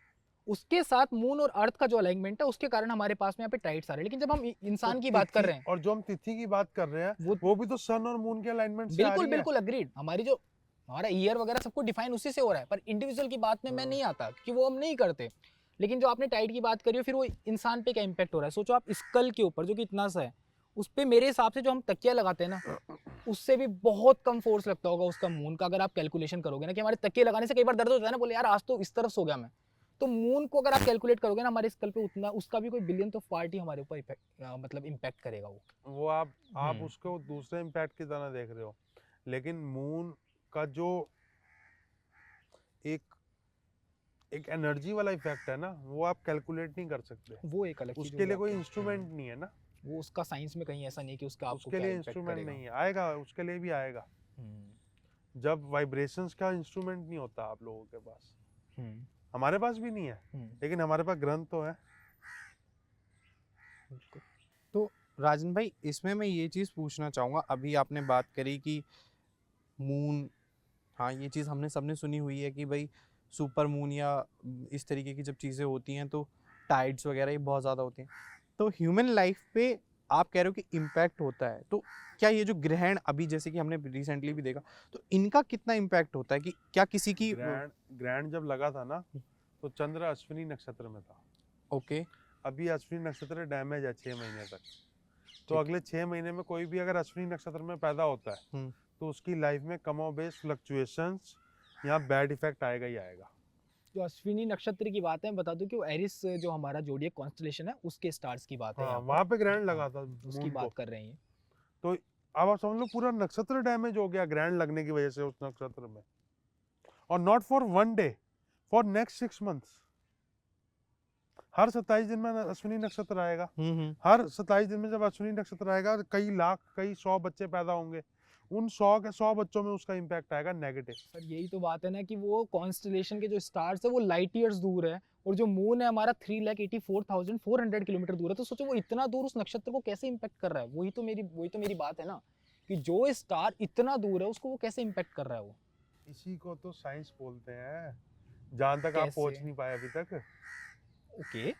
उसके साथ मून और अर्थ का जो अलाइनमेंट है उसके कारण हमारे पास में यहाँ पे टाइड्स आ रहे हैं। लेकिन जब हम इंसान तो की बात कर तिथि- रहे हैं, और जो हम तिथि की बात कर रहे हैं वो भी तो सन और मून के अलाइनमेंट से आ बिल्कुल रही है। बिल्कुल अग्रीड, हमारी जो हमारा ईयर वगैरह सबको डिफाइन उसी से हो रहा है, पर इंडिविजुअल की बात में मैं नहीं आता क्योंकि वो हम नहीं करते। लेकिन जो आपने टाइड की बात करी है, फिर वो इंसान पे क्या इम्पैक्ट हो रहा है। सोचो आप स्कल के ऊपर जो कि इतना सा है, उस पे मेरे हिसाब से जो हम तकिया लगाते हैं ना, उससे भी बहुत कम फोर्स लगता होगा उसका मून का। अगर आप कैलकुलेशन करोगे ना कि हमारे तकिए लगाने से कई बार दर्द होता है ना, बोले यार आज तो इस तरफ सो गया मैं, तो मून को अगर आप कैलकुलेट करोगे ना हमारे स्कल पे, उतना उसका भी कोई बिलियन ऑफ पार्ट ही हमारे ऊपर मतलब इम्पैक्ट करेगा वो। आप उसको दूसरे इम्पैक्ट की तरह देख रहे हो, लेकिन मून का जो एक एनर्जी वाला इफेक्ट है ना, वो आप कैलकुलेट नहीं कर सकते। वो एक अलग चीज उसके होगी लिए कोई आपकी। इंस्ट्रूमेंट नहीं है ना, वो उसका साइंस में कहीं ऐसा नहीं है कि उसका आपको उसके क्या लिए इम्पैक्ट इंस्ट्रूमेंट करेगा। नहीं है। आएगा, उसके लिए भी आएगा। जब वाइब्रेशंस का इंस्ट्रूमेंट नहीं होता आप लोगों के पास, हमारे पास भी नहीं है, लेकिन हमारे पास ग्रंथ तो है। तो राजन भाई, इसमें मैं ये चीज़ पूछना चाहूँगा, अभी आपने बात करी कि मून, हाँ ये चीज़ हमने सबने सुनी हुई है कि भाई सुपर मून या इस तरीके की जब चीज़ें होती हैं तो टाइड्स वगैरह ये बहुत ज़्यादा होती हैं, तो ह्यूमन लाइफ पे आप कह रहे हो कि इम्पैक्ट होता है, तो क्या ये जो ग्रहण अभी जैसे कि हमने रिसेंटली भी देखा, तो इनका कितना इम्पैक्ट होता है कि क्या किसी की ग्रहण जब लगा था ना, तो चंद्र अश्विनी नक्षत्र में था। ओके, अभी अश्विनी नक्षत्र डैमेज है 6 महीने तक, तो अगले 6 महीने में कोई भी अगर अश्विनी नक्षत्र में पैदा होता है तो उसकी लाइफ में कमोबेश फ्लक्चुएशंस या बैड इफेक्ट आएगा ही आएगा। जो अश्विनी नक्षत्र की बात है, बता दूं कि वो एरिस जो हमारा जोडियक कॉन्स्टलेशन है उसके स्टार्स की बात है। हाँ, यहाँ पर। वहाँ पे ग्रहण लगा था, उसकी मून को। बात कर रहे हैं। तो अब आप समझ लो पूरा नक्षत्र डैमेज हो गया ग्रहण लगने की वजह से उस नक्षत्र में, और not for 1 day, for next 6 months. हर 27 दिन में अश्विनी नक्षत्र आएगा। हर 27 दिन में जब अश्विनी नक्षत्र आएगा, कई लाख कई 100 बच्चे पैदा होंगे, उन 100 के 100 बच्चों में उसका इम्पैक्ट आएगा नेगेटिव। सर यही तो बात है ना कि वो कॉन्स्टलेशन के जो स्टार्स है वो लाइट ईयर्स दूर है, और जो मून है हमारा 3,84,400 किलोमीटर दूर है। तो सोचो वो इतना दूर उस नक्षत्र को कैसे इम्पैक्ट कर रहा है। वही तो मेरी बात है ना कि जो स्टार इतना दूर है उसको वो कैसे इम्पैक्ट कर रहा है वो। इसी को तो साइंस बोलते हैं, जहां तक आप पहुंच नहीं पाए अभी तक। ओके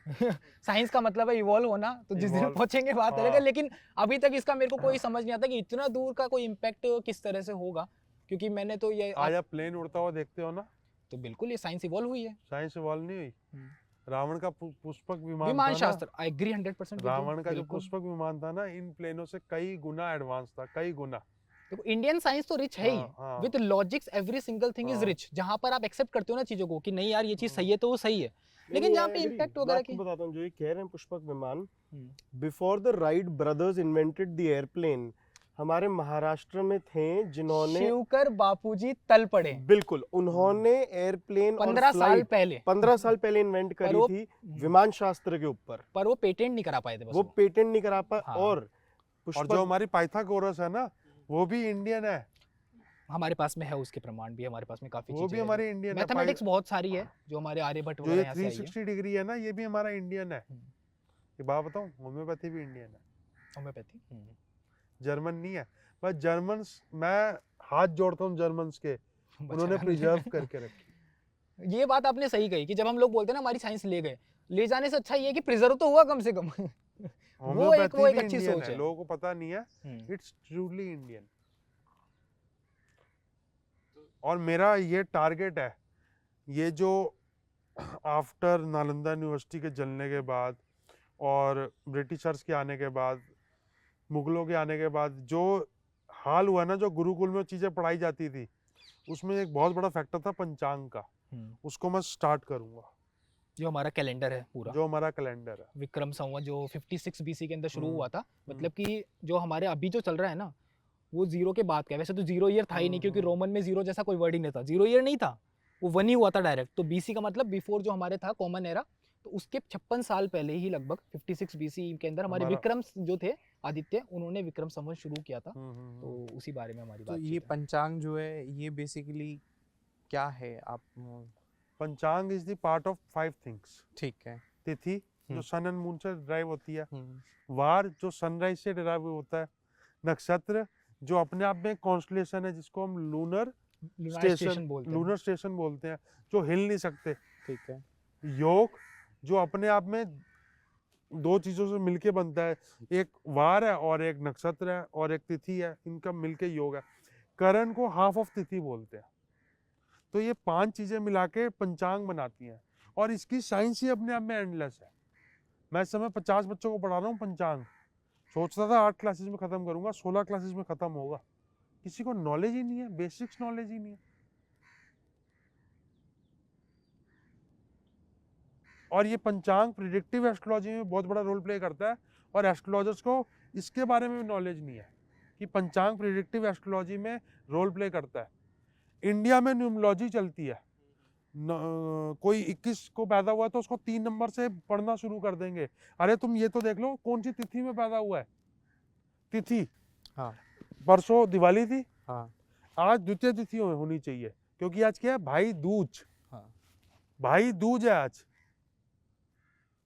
साइंस का मतलब है इवॉल्व होना, तो जिस दिन Evolve, पहुंचेंगे बात अलग है। हाँ। लेकिन अभी तक इसका मेरे को कोई समझ नहीं आता कि इतना दूर का कोई इम्पैक्ट किस तरह से होगा, क्योंकि मैंने तो ये आज आप प्लेन उड़ता हुआ देखते हो ना, तो बिल्कुल ये साइंस इवॉल्व हुई है। साइंस इवॉल्व नहीं हुई। रावण का पुष्पक विमान विमान था शास्त्र, आई एग्री 100%। रावण का जो पुष्पक विमान था ना, इन प्लेनों से कई गुना एडवांस था, कई गुना। देखो इंडियन साइंस तो रिच है ही, हाँ। With logics every single thing is हाँ। रिच। जहां पर आप एक्सेप्ट करते हो ना चीजों को कि नहीं यार ये चीज सही है तो वो सही है, लेकिन जहाँ पे इम्पैक्ट वगैरह की, बताता हूँ जो ये कह रहे हैं पुष्पक विमान, before the Wright brothers invented the airplane, हमारे महाराष्ट्र में थे जिन्होंने शिवकर बापूजी तल पड़े बिल्कुल उन्होंने एयरप्लेन और 15 साल फ्लाइट पहले 15 साल पहले इन्वेंट करी वो- थी विमान शास्त्र के ऊपर। पर वो पेटेंट नहीं करा पाए थे बस वो पेटेंट नहीं करा पाए। हाँ। और और पुष्पक जो हमारी पाइथागोरस है ना, वो भी इंडियन है, हमारे पास में है, उसके प्रमाण भी हमारे पास में काफी वो चीजें भी हैं। हमारी इंडियन है। मैथमेटिक्स बहुत सारी है जो हमारे आर्यभट्ट जो वगैरह ये यहाँ से आई है। 360 डिग्री है ना, ये भी हमारा इंडियन है। हम्म। ये बात बताऊं, होम्योपैथी भी इंडियन है, होम्योपैथी जर्मन नहीं है। बस जर्मन्स, मैं हाथ जोड़ता हूँ जर्मन्स के, उन्होंने प्रिजर्व करके रखी। ये बात आपने सही कही कि जब हम लोग बोलते हैं ना हमारी साइंस ले गए, ले जाने से अच्छा ये है कि प्रिजर्व तो हुआ कम से कम। वो एक होम्योपैथी भी अच्छी इंडियन सोच है। लोगों को पता नहीं है, हम्म। It's truly Indian. और मेरा ये टारगेट है, ये जो आफ्टर नालंदा यूनिवर्सिटी के जलने के बाद और ब्रिटिशर्स के आने के बाद, मुगलों के आने के बाद जो हाल हुआ ना, जो गुरुकुल में चीज़ें पढ़ाई जाती थी, उसमें एक बहुत बड़ा फैक्टर था पंचांग का। उसको मैं स्टार्ट करूंगा, जो हमारा कैलेंडर है पूरा, जो हमारा कैलेंडर है। विक्रम संवत जो 56 बीसी के अंदर शुरू हम्म, हुआ था, मतलब कि जो हमारे अभी जो चल रहा है ना, वो जीरो के बाद का है। वैसे तो जीरो ईयर था ही नहीं, क्योंकि रोमन में जीरो जैसा कोई वर्ड ही नहीं था, जीरो ईयर नहीं था, वो 1 ही हुआ था डायरेक्ट। तो बीसी का मतलब बिफोर जो हमारे था कॉमन एरा, तो उसके 56 साल पहले ही लगभग 56 बीसी के अंदर हमारे हमारा- विक्रम जो थे आदित्य, उन्होंने विक्रम संवत शुरू किया था। हम्म। तो उसी बारे में हमारी तो बात ये पंचांग जो है ये बेसिकली क्या है आप पंचांग is the part of 5 things. ठीक है। तिथि जो हम्म। सन एंड मून से ड्राइव होती है, हम्म, वार जो सनराइज से ड्राइव होता है, नक्षत्र जो अपने आप में कॉन्स्टलेशन है, जिसको हम लूनर स्टेशन बोलते हैं। लूनर स्टेशन बोलते हैं, जो हिल नहीं सकते। ठीक है। योग जो अपने आप में 2 चीजों से मिलके बनता है, एक वार है और एक नक्षत्र है और एक तिथि है, इनका मिलके योग है। करण को हाफ ऑफ तिथि बोलते हैं। तो ये 5 चीजें मिला के पंचांग बनाती हैं, और इसकी साइंस ही अपने आप में एंडलेस है। मैं इस समय 50 बच्चों को पढ़ा रहा हूँ पंचांग। सोचता था 8 क्लासेस में खत्म करूंगा, 16 क्लासेस में खत्म होगा। किसी को नॉलेज ही नहीं है, बेसिक्स नॉलेज ही नहीं है। और ये पंचांग प्रिडिक्टिव एस्ट्रोलॉजी में बहुत बड़ा रोल प्ले करता है, और एस्ट्रोलॉजर्स को इसके बारे में भी नॉलेज नहीं है कि पंचांग प्रिडिक्टिव एस्ट्रोलॉजी में रोल प्ले करता है। इंडिया में न्यूमरोलॉजी चलती है। कोई 21 को पैदा हुआ तो उसको 3 नंबर से पढ़ना शुरू कर देंगे। अरे तुम ये तो देख लो कौन सी तिथि में पैदा हुआ है। तिथि, हाँ। परसों दिवाली थी, हाँ। आज द्वितीय तिथि होनी चाहिए, क्योंकि आज क्या है, भाई दूज। हाँ। भाई दूज है आज।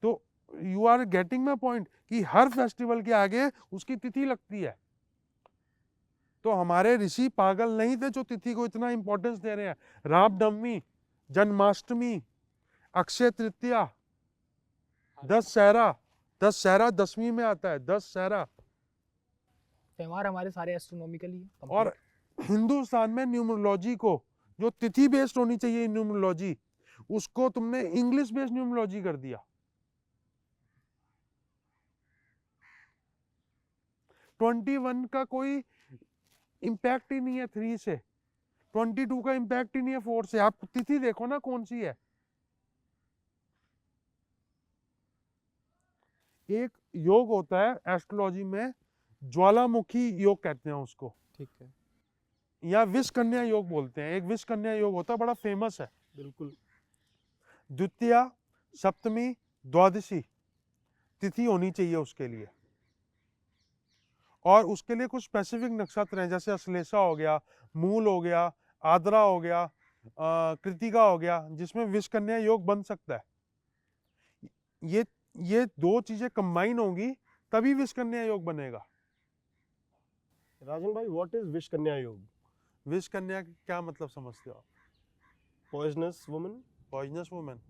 तो you are getting my point कि हर फेस्टिवल के आगे उसकी तिथि लगती है। तो हमारे ऋषि पागल नहीं थे जो तिथि को इतना इंपॉर्टेंस दे रहे हैं। रामनवमी, जन्माष्टमी, अक्षय तृतीया, दशहरा 10वीं में आता है, दशहरा। त्योहार हमारे सारे एस्ट्रोनॉमिकली है। और हिंदुस्तान में न्यूमरोलॉजी को जो तिथि बेस्ड होनी चाहिए न्यूमरोलॉजी, उसको तुमने इंग्लिश बेस्ड न्यूमरोलॉजी कर दिया। 21 का कोई इम्पैक्ट ही नहीं है 3 से, 22 का इम्पैक्ट ही नहीं है 4 से। आप तिथि देखो ना कौन सी है। एक योग होता है एस्ट्रोलॉजी में, ज्वालामुखी योग कहते हैं उसको, ठीक है। या विष कन्या योग बोलते हैं। एक विष कन्या योग होता है, बड़ा फेमस है। बिल्कुल। द्वितीया, सप्तमी, द्वादशी तिथि होनी चाहिए उसके लिए, और उसके लिए कुछ स्पेसिफिक नक्षत्र हैं, जैसे अश्लेषा हो गया, मूल हो गया, आद्रा हो गया, कृतिका हो गया, जिसमें विष कन्या योग बन सकता है। ये 2 चीजें कंबाइन होंगी तभी विष कन्या योग बनेगा। राजन भाई, व्हाट इज विष कन्या योग? विष कन्या का क्या मतलब समझते हो आप? Poisonous woman, poisonous women,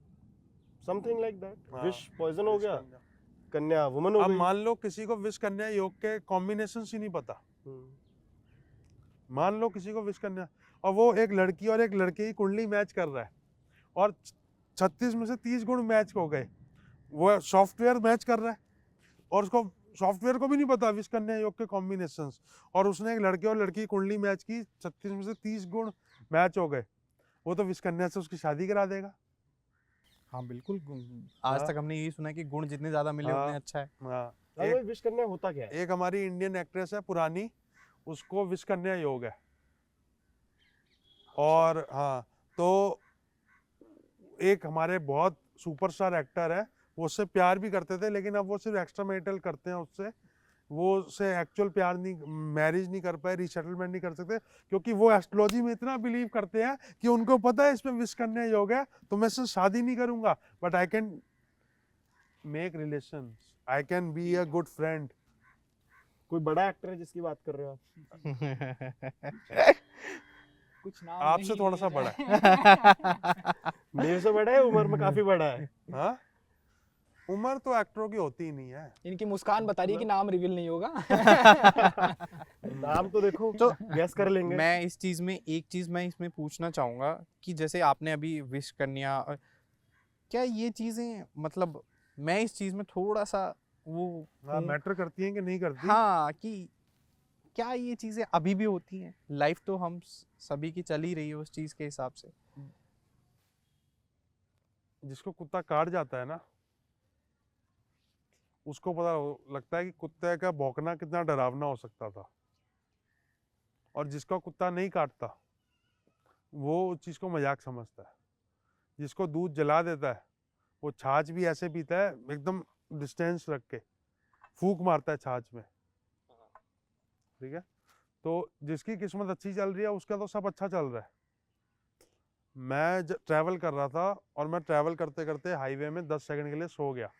something like that. हाँ, विष पॉइजन हो विष गया, कन्या। कन्या वुमन हो अब गई। मान लो किसी को विष कन्या योग के कॉम्बिनेशन ही नहीं पता, मान लो किसी को विष कन्या, और वो एक लड़की और एक लड़के की कुंडली मैच कर रहा है, और 36 में से 30 गुण मैच हो गए। वो सॉफ्टवेयर मैच कर रहा है, और उसको सॉफ्टवेयर को भी नहीं पता विष कन्या योग के कॉम्बिनेशंस, और उसने एक लड़के और लड़की की कुंडली मैच की, 36 में से 30 गुण मैच हो गए। वो तो विष कन्या से उसकी शादी करा देगा। हाँ बिल्कुल। आज हाँ। तक हमने यही सुना है कि गुण जितने ज्यादा मिले हाँ। उतने अच्छा है। हाँ, राजन भाई, विष कन्या होता क्या है? एक हमारी इंडियन एक्ट्रेस है पुरानी, उसको विश कन्या योग है। और हाँ, तो एक हमारे बहुत सुपरस्टार एक्टर है, वो उससे प्यार भी करते थे, लेकिन अब वो सिर्फ एक्स्ट्रा मैरिटल करते हैं उससे। वो उससे एक्चुअल प्यार नहीं, मैरिज नहीं कर पाए, रीसेटलमेंट नहीं कर सकते, क्योंकि वो एस्ट्रोलॉजी में इतना बिलीव करते हैं कि उनको पता है इसमें विश कन्या योग है, तो मैं इससे शादी नहीं करूंगा, but I can make relation, I can be a good friend. कोई बड़ा एक्टर है जिसकी बात कर रहे हो आप? कुछ नाम आपसे नहीं थोड़ा सा लिया बड़ा जाए। मेरे से बड़ा है, उम्र में काफी बड़ा है। हाँ, उम्र तो एक्टरों की होती ही नहीं है। इनकी मुस्कान बता रही है कि नाम रिवील नहीं होगा। नाम तो देखो, तो गैस कर लेंगे। मैं इस चीज में एक चीज मैं इसमें पूछना चाहूंगा कि जैसे आपने अभी विश कन्या क्या ये चीजें मतलब मैं इस चीज में थोड़ा सा वो हाँ, हूँ। मैटर करती हैं कि नहीं करती? हाँ कि क्या ये चीजें अभी भी होती हैं? लाइफ तो हम सभी की चल ही रही है उस चीज के हिसाब से। जिसको कुत्ता काट जाता है ना, उसको पता लगता है कि कुत्ते का भौंकना कितना डरावना हो सकता था। और जिसका कुत्ता नहीं काटता, वो उस चीज को मजाक समझता है। जिसको दूध जला देता है, वो छाछ भी ऐसे पीता है, एकदम डिस्टेंस रख के फूंक मारता है छाछ में। ठीक है, तो जिसकी किस्मत अच्छी चल रही है उसका तो सब अच्छा चल रहा है। मैं ट्रैवल कर रहा था, और मैं ट्रैवल करते करते हाईवे में 10 सेकंड के लिए सो गया,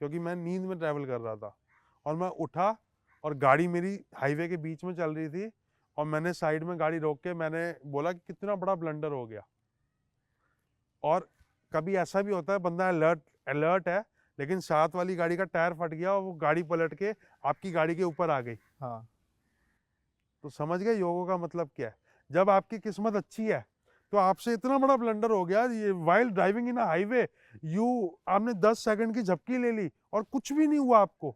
क्योंकि मैं नींद में ट्रैवल कर रहा था। और मैं उठा, और गाड़ी मेरी हाईवे के बीच में चल रही थी, और मैंने साइड में गाड़ी रोक के मैंने बोला कि कितना बड़ा ब्लंडर हो गया। और कभी ऐसा भी होता है, बंदा अलर्ट है, लेकिन साथ वाली गाड़ी का टायर फट गया और वो गाड़ी पलट के आपकी गाड़ी के ऊपर आ गई। हाँ, तो समझ गए योगों का मतलब क्या है। जब आपकी किस्मत अच्छी है, तो आपसे इतना बड़ा ब्लंडर हो गया, ये while driving in a highway, आपने 10 सेकंड की झपकी ले ली और कुछ भी नहीं हुआ आपको,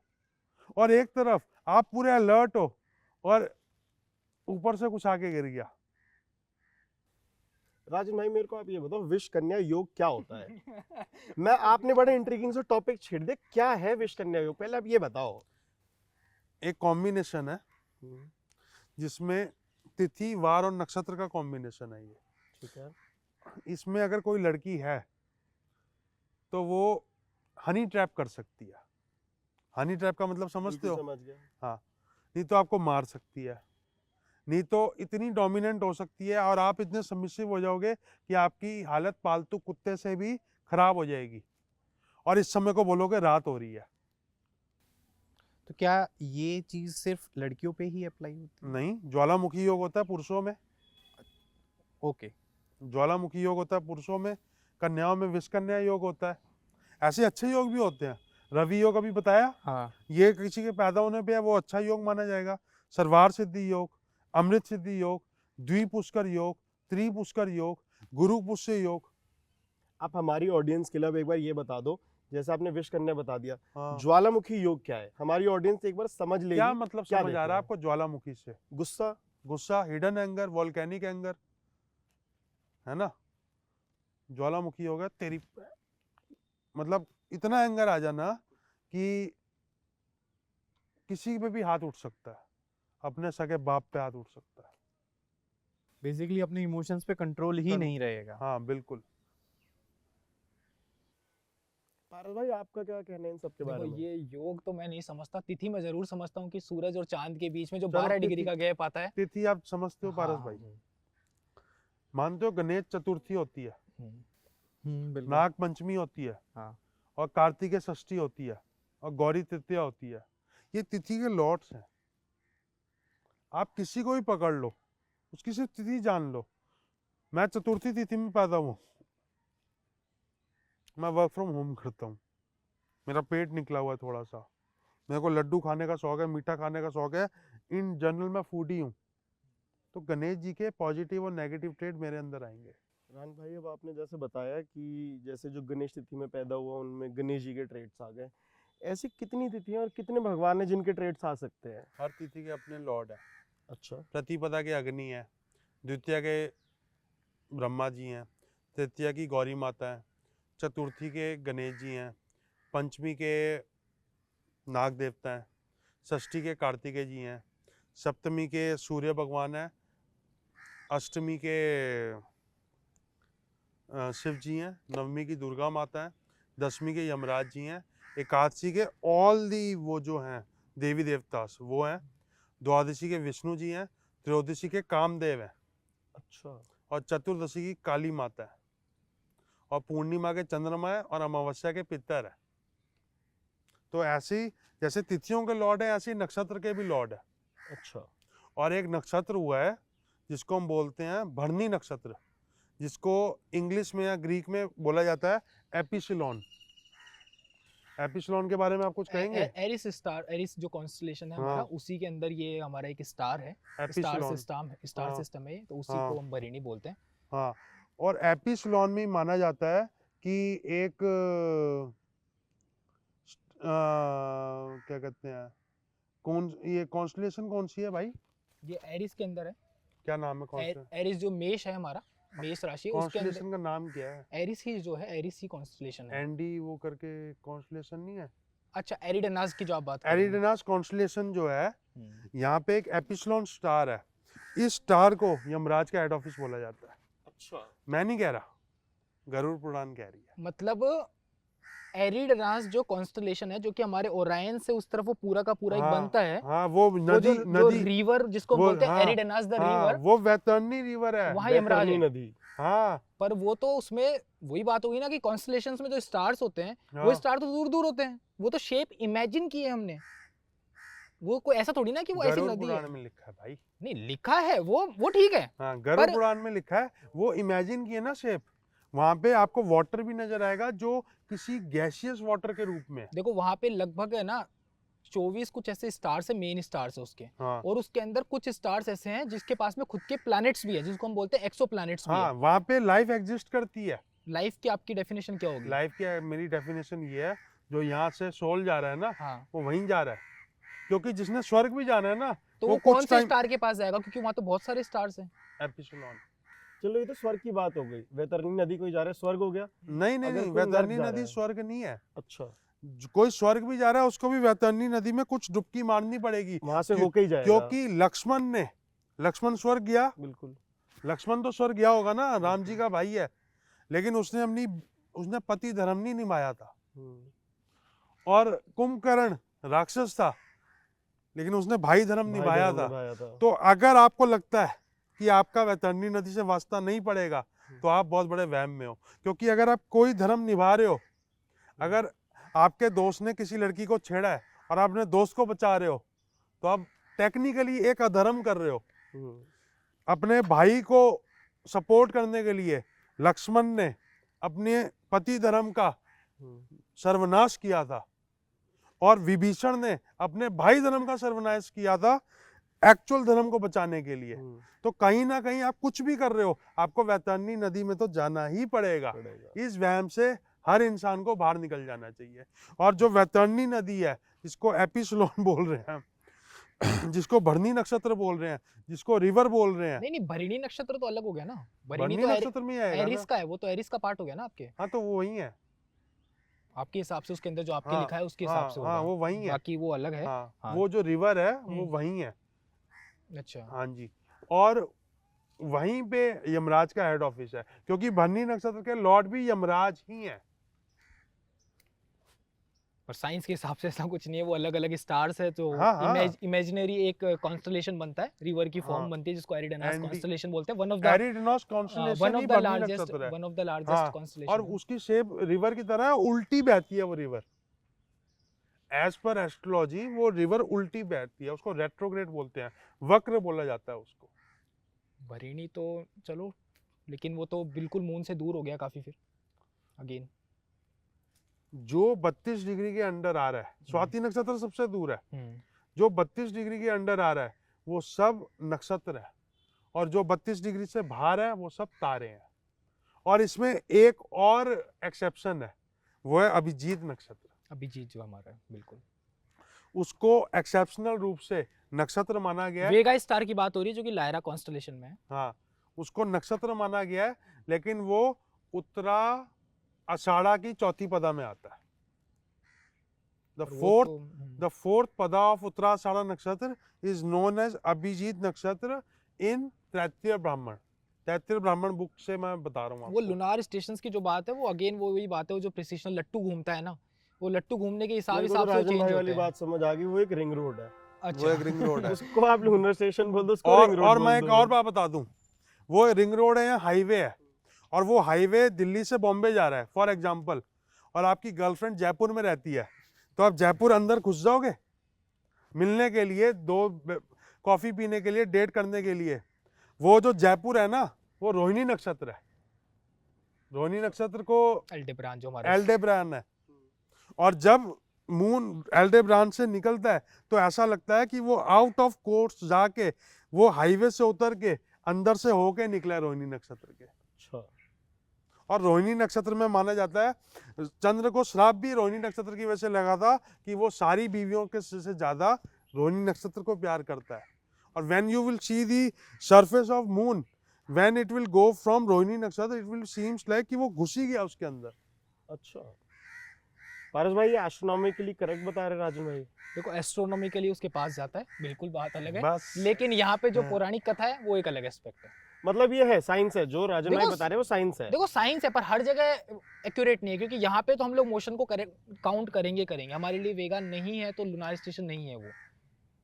और एक तरफ आप पूरे अलर्ट हो, और ऊपर से कुछ आके गिर गया। राजन भाई, मेरे को आप ये बताओ, विश कन्या योग क्या होता है? मैं आपने बड़े इंट्रिगिंग से टॉपिक छेड़ दिया, क्या है विश कन्या योग, पहले आप ये बताओ। एक कॉम्बिनेशन है जिसमें तिथि, वार और नक्षत्र का कॉम्बिनेशन है ये। ठीक है। इसमें अगर कोई लड़की है तो वो हनी ट्रैप कर सकती है। हनी ट्रैप का मतलब समझते हो? समझ गया। हाँ, नहीं तो आपको मार सकती है, नहीं तो इतनी डोमिनेंट हो सकती है, और आप इतने सबमिसिव हो जाओगे कि आपकी हालत पालतू कुत्ते से भी खराब हो जाएगी, और इस समय को बोलोगे रात हो रही है। तो क्या ये चीज सिर्फ लड़कियों पे ही अप्लाई होती है? नहीं, ज्वालामुखी योग होता है पुरुषों में। ओके। ज्वालामुखी योग होता है पुरुषों में, कन्याओं में विषकन्या योग होता है। ऐसे अच्छे योग भी होते हैं, रवि योग अभी बताया, हाँ, ये किसी के पैदा होने पे है वो अच्छा योग माना जाएगा। सर्वार सिद्धि योग, अमृत सिद्धि योग, द्विपुष्कर योग, त्रिपुष्कर योग, गुरु पुष्य योग। आप हमारी ऑडियंस के लिए अब एक बार ये बता दो, जैसे आपने विश कन्या बता दिया, हाँ। ज्वालामुखी योग क्या है? हमारी ऑडियंस एक बार समझ लेगी। क्या मतलब क्या समझ देख आ रहे रहा है हैं? आपको ज्वालामुखी से? गुस्सा। गुस्सा, हिडन एंगर, वॉल्केनिक एंगर, है ना? ज्वालामुखी होगा तेरी, मतलब इतना एंगर आ जाना कि किसी पे भी हाथ उठ सकता है, अपने सगे बाप पे हाथ उठ सकता है। बेसिकली अपने इमोशंस पे कंट्रोल ही नहीं रहेगा। हाँ बिल्कुल। पारस भाई, आपका क्या कहना है इन सब के बारे देखो में? ये योग तो मैं नहीं समझता, तिथि मैं जरूर समझता हूँ कि सूरज और चांद के बीच में जो चलो, 12 डिग्री तिथि- का गैप आता है। तिथि आप समझते हो पारस हाँ। भाई? मानते हो गणेश चतुर्थी होती है, बिल्कुल। नाग पंचमी होती है, हाँ। और कार्तिकेय षष्ठी होती है, और गौरी तृतीया होती है। ये तिथि के लॉट्स हैं। आप किसी को भी पकड़ लो, उसकी सिर्फ तिथि जान लो। मैं चतुर्थी तिथि में पैदा हूँ, मैं वर्क फ्रॉम होम करता हूँ, मेरा पेट निकला हुआ है थोड़ा सा, मेरे को लड्डू खाने का शौक है, मीठा खाने का शौक है, इन जनरल मैं फूडी हूँ। तो गणेश जी के पॉजिटिव और नेगेटिव ट्रेड मेरे अंदर आएंगे। रान भाई, अब आपने जैसे बताया कि जैसे जो गणेश तिथि में पैदा हुआ उनमें गणेश जी के ट्रेड्स आ गए, ऐसी कितनी तिथियां और कितने भगवान हैं जिनके ट्रेड्स आ सकते हैं? हर तिथि के अपने लॉर्ड है। अच्छा। प्रतिपदा के अग्नि है, द्वितीया के ब्रह्मा जी हैं, तृतीया की गौरी माता है, चतुर्थी के गणेश जी हैं, पंचमी के नाग देवता हैं, षष्ठी के कार्तिकेय जी हैं, सप्तमी के सूर्य भगवान है, अष्टमी के शिव जी हैं, नवमी की दुर्गा माता है, दसवीं के यमराज जी हैं, एकादशी के ऑल दी वो जो हैं देवी देवतास वो हैं, द्वादशी के विष्णु जी हैं, त्रयोदशी के कामदेव हैं, अच्छा। और चतुर्दशी की काली माता है, और पूर्णिमा के चंद्रमा है, और अमावस्या के पितर है। तो ऐसी जैसे तिथियों के लॉर्ड है, ऐसे ही नक्षत्र के भी लॉर्ड है। अच्छा। और एक नक्षत्र हुआ है जिसको हम बोलते हैं भरनी नक्षत्र, जिसको इंग्लिश में या ग्रीक में बोला जाता है एपिसिलॉन। एपिसिलॉन के बारे में आप कुछ कहेंगे? एरिस स्टार, एरिस जो कॉन्स्टलेशन है हाँ। हमारा, उसी के अंदर ये हमारा एक स्टार है, स्टार एपिसिलॉन। स्टार हाँ। सिस्टम है ये, तो उसी हाँ। को हम भरिणी बोलते हैं। हाँ, और एपिसिलॉन में माना जाता है कि एक क्या कहते हैं, कौन ये कॉन्स्टलेशन कौन सी है भाई? ये एरिस के अंदर है। क्या नाम है कॉन्स्टलेशन? एरिस जो मेष है हमारा, मेष राशि है, उसके कॉन्स्टलेशन अंदर का नाम क्या है? एरिस ही जो है, एरिस ही कॉन्स्टलेशन है। एंडी वो करके कॉन्स्टलेशन नहीं है? अच्छा, एरिडेनास की जो आप बात कर रहे हैं। एरिडेनास कॉन्स्टलेशन जो है, हम्म। यहाँ पे एक एपिसिलॉन स्टार है। इस स्टार को यमराज का हेड ऑफिस बोला जाता है। अच्छा। मैं नहीं कह रहा, गरुड़ पुराण कह रही है। मतलब एरिडेनास जो कॉन्स्टलेशन है, जो कि हमारे ओरायन से उस तरफ वो पूरा का पूरा एक हाँ, बनता है, हाँ, वो वो नदी जो नदी रिवर जिसको हम वो, बोलते हैं हाँ, एरिडेनास द हाँ, रिवर, वो वैतरणी रिवर है। वहाँ यमराज बैतरणी है। नदी। हाँ, पर वो तो उसमें वही बात होगी ना कि कॉन्स्टलेशंस में जो स्टार्स होते हैं, हाँ। वो स्टार तो दूर दूर होते हैं, वो तो शेप इमेजिन की है हमने, वो कोई ऐसा थोड़ी ना कि वो ऐसी गरुड़ नदी पुराण है। में लिखा है भाई। नहीं, लिखा है वो ठीक है। हाँ, गरुड़ पर- पुराण में लिखा है, वो इमेजिन की है ना शेप। वहां पे आपको वाटर भी नजर आएगा जो किसी गैसियस वाटर के रूप में है। देखो वहां पे लगभग है ना 24 कुछ ऐसे स्टार्स है, मेन स्टार्स है उसके, हाँ, और उसके अंदर कुछ स्टार्स ऐसे हैं जिसके पास में खुद के प्लैनेट्स भी है, जिसको हम बोलते हैं एक्सो प्लैनेट्स भी हाँ, है। वहां पे लाइफ एग्जिस्ट करती है। लाइफ की आपकी डेफिनेशन क्या होगी? लाइफ की मेरी डेफिनेशन ये है, जो यहाँ से सोल जा रहा है ना, हाँ, वो वहीं जा रहा है। क्योंकि जिसने स्वर्ग भी जाना है ना, तो वो वो कुछ कौन से टाइम स्टार के पास जाएगा, क्योंकि वहां तो बहुत सारे स्टार्स हैं। एपिसिलॉन। चलो ये तो स्वर्ग की बात हो गई, वैतरणी नदी कोई जा रहा है, स्वर्ग हो गया। नहीं नहीं अगर नहीं, कोई नर्क वैतरणी जा रहा नदी है। स्वर्ग नहीं है। अच्छा। कोई स्वर्ग भी जा रहा है, उसको भी वैतरणी नदी में कुछ डुबकी मारनी पड़ेगी। वहां से क्यों- होके ही जाएगा। क्योंकि लक्ष्मण स्वर्ग गया। बिल्कुल। लक्ष्मण तो स्वर्ग गया होगा ना, राम जी का भाई है, लेकिन उसने पति धर्म नहीं निभाया था। और कुंभकर्ण राक्षस था, लेकिन उसने भाई धर्म भाई निभाया धर्म था। निभाया था। तो अगर आपको लगता है कि आपका वैतरणी नदी से वास्ता नहीं पड़ेगा, तो आप बहुत बड़े वहम में हो। क्योंकि अगर आप कोई धर्म निभा रहे हो, अगर आपके दोस्त ने किसी लड़की को छेड़ा है और आप अपने दोस्त को बचा रहे हो, तो आप टेक्निकली एक अधर्म कर रहे हो। अपने भाई को सपोर्ट करने के लिए लक्ष्मण ने अपने पति धर्म का सर्वनाश किया था, और विभीषण ने अपने भाई धर्म का सर्वनाश किया था एक्चुअल धर्म को बचाने के लिए। तो कहीं ना कहीं आप कुछ भी कर रहे हो, आपको वैतरणी नदी में तो जाना ही पड़ेगा। इस वहम से हर इंसान को बाहर निकल जाना चाहिए। और जो वैतरणी नदी है, जिसको एपिसिलॉन बोल रहे हैं, जिसको भरनी नक्षत्र बोल रहे हैं, जिसको रिवर बोल रहे हैं, नहीं नहीं, भरिणी नक्षत्र तो अलग हो गया ना। भरनी तो नक्षत्र में ही आएगा एरिस ना। का है, वो तो एरिस का पार्ट हो गया ना आपके, हाँ, तो वो वही है। आपके हिसाब से उसके अंदर जो आपके हाँ, लिखा है उसके हिसाब से हाँ, होगा। वो वही है। बाकी वो अलग है। हाँ, हाँ। वो जो रिवर है वो वही है। अच्छा। हाँ जी। और वहीं पे यमराज का हेड ऑफिस है, क्योंकि भरनी नक्षत्र के लॉर्ड भी यमराज ही हैं। पर साइंस के हिसाब से ऐसा कुछ नहीं है, वो अलग अलग स्टार्स है, तो हाँ, हाँ। इमेजिनरी एक कॉन्स्टलेशन बनता है, रिवर की फॉर्म हाँ। बनती है, जिसको एरिडेनास एंडी- कॉन्स्टलेशन बोलते हैं। वन ऑफ एरिडेनॉस कॉन्स्टलेशन ही भरनी नक्षत्र है। वन ऑफ द हाँ, लार्जेस्ट और कॉन्स्टलेशन। उसकी शेप रिवर की तरह है, उल्टी बहती है वो रिवर। एज पर एस्ट्रोलॉजी वो रिवर उल्टी बहती है, उसको रेट्रोग्रेड बोलते हैं, वक्र बोला जाता है उसको। भरिणी तो चलो, लेकिन वो तो बिल्कुल मून से दूर हो गया काफी फिर अगेन। जो 32 डिग्री के अंडर आ रहा है, स्वाति नक्षत्र सबसे दूर है, जो 32 डिग्री के अंडर आ रहा है वो सब नक्षत्र है, और जो 32 डिग्री से बाहर है वो सब तारे हैं। और इसमें एक और एक्सेप्शन है, वो है अभिजीत नक्षत्र। अभिजीत जो हमारा है, बिल्कुल उसको एक्सेप्शनल रूप से नक्षत्र माना गया है। वेगा स्टार की बात हो रही है, जो कि लायरा कॉन्स्टलेशन में है। हाँ, उसको नक्षत्र माना गया है, लेकिन वो उत्तरा आषाढ़ा की चौथी पदा में आता है। द और वो फोर्थ तो, द फोर्थ पदा ऑफ उत्तराषाढ़ा नक्षत्र इज नोन एज अभिजीत नक्षत्र इन तैत्तिरीय ब्राह्मण। तैत्तिरीय ब्राह्मण बुक से मैं बता रहा हूँ वो आपको। लुनार स्टेशंस की जो बात है वो अगेन वो वही बात है, वो जो प्रिसिशन लट्टू घूमता है ना, वो लट्टू घूमने के मेरे को तो हिसाब से राजन चेंज भाई होते वाली हैं। बात समझ आ गई, वो एक रिंग रोड है। वो अच्छा एक रिंग रोड है। उसको आप लूनर स्टेशन बोल दो, उसको रिंग रोड और बोल मैं एक दो। और बात बता दूं, वो रिंग रोड है या हाईवे है, और वो हाईवे दिल्ली से बॉम्बे जा रहा है फॉर एग्जांपल, और आपकी गर्लफ्रेंड जयपुर में रहती है, तो आप जयपुर अंदर घुस जाओगे मिलने के लिए, कॉफी पीने के लिए, डेट करने के लिए। वो जो जयपुर है ना, वो रोहिणी नक्षत्र है। रोहिणी नक्षत्र को अल्डेबरान जो हमारा एल्डेब्रान है, और जब मून एल्डेब्रान से निकलता है तो ऐसा लगता है कि वो आउट ऑफ कोर्स जाके वो हाईवे से उतर के अंदर से होके निकला है रोहिणी नक्षत्र के। अच्छा, और रोहिणी नक्षत्र में माना जाता है चंद्र को श्राप भी रोहिणी नक्षत्र की वजह से लगा था कि वो सारी बीवियों के से ज्यादा रोहिणी नक्षत्र को प्यार करता है। और when you will see the surface of moon when it will go from Rohini नक्षत्र, इट विल सीम्स लाइक कि वो घुस ही गया उसके अंदर। अच्छा पारस भाई, ये एस्ट्रोनॉमिकली करेक्ट बता रहे राजन भाई? देखो एस्ट्रोनॉमिकली उसके पास जाता है, बिल्कुल बात अलग है, बस लेकिन यहाँ पे जो हाँ। पौराणिक कथा है वो एक अलग एस्पेक्ट है। मतलब ये है साइंस है, जो राजन भाई देखो, बता रहे हैं वो साइंस है। देखो साइंस है पर हर जगह एक्यूरेट नहीं है, क्योंकि यहाँ पे तो हम लोग मोशन को काउंट करेंगे, हमारे लिए वेगा नहीं है तो लुनार स्टेशन नहीं है वो।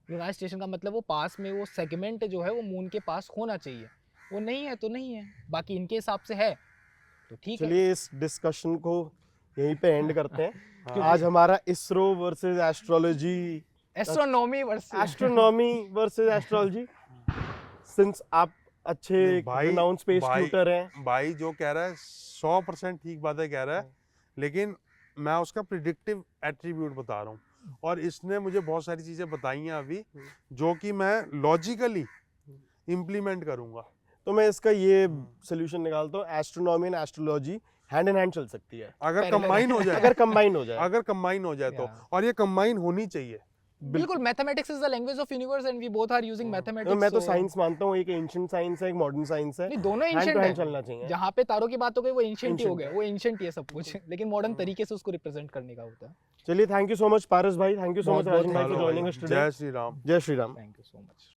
लुनार स्टेशन का मतलब वो पास में वो सेगमेंट जो है वो मून के पास होना चाहिए, वो नहीं है तो नहीं है, बाकी इनके हिसाब से है तो ठीक है। चलिए इस डिस्कशन को यहीं पे एंड करते हैं। हाँ। आज हमारा ISRO versus astrology, astronomy versus astronomy versus astrology, since आप अच्छे भाई- रिनाउंड स्पेस भाई- ट्यूटर हैं। भाई जो कह रहा है 100% ठीक बातें कह रहा है, लेकिन मैं उसका प्रिडिक्टिव एट्रीब्यूट बता रहा हूँ, और इसने मुझे बहुत सारी चीजें बताई हैं अभी जो कि मैं लॉजिकली इम्प्लीमेंट करूंगा। तो मैं इसका ये सोल्यूशन निकालता हूँ, astronomy and astrology hand in hand चल सकती है अगर Parallel कंबाइन हो जाए, अगर कंबाइन हो जाए। अगर कंबाइन हो जाए तो, Yeah. और ये कंबाइन होनी चाहिए। बिल्कुल, mathematics is the language of universe and we both are using mathematics. मैं तो साइंस मानता हूँ, एक एंशिएंट साइंस है, एक मॉडर्न साइंस है। नहीं, दोनों हैंड एंशिएंट टू हैंड है। चलना चाहिए। जहाँ पे तारों की बात हो गई वो एंशिएंट ही हो Ancient गया, है। वो एंशिएंट ही है सब कुछ, लेकिन मॉडर्न तरीके से उसको रिप्रेजेंट करने का होता है। चलिए, थैंक यू सो मच पारस भाई, थैंक यू सो मच बहुत-बहुत राजन भाई thank for you joining us today. जय श्री राम। जय Shri Ram. Thank you so much.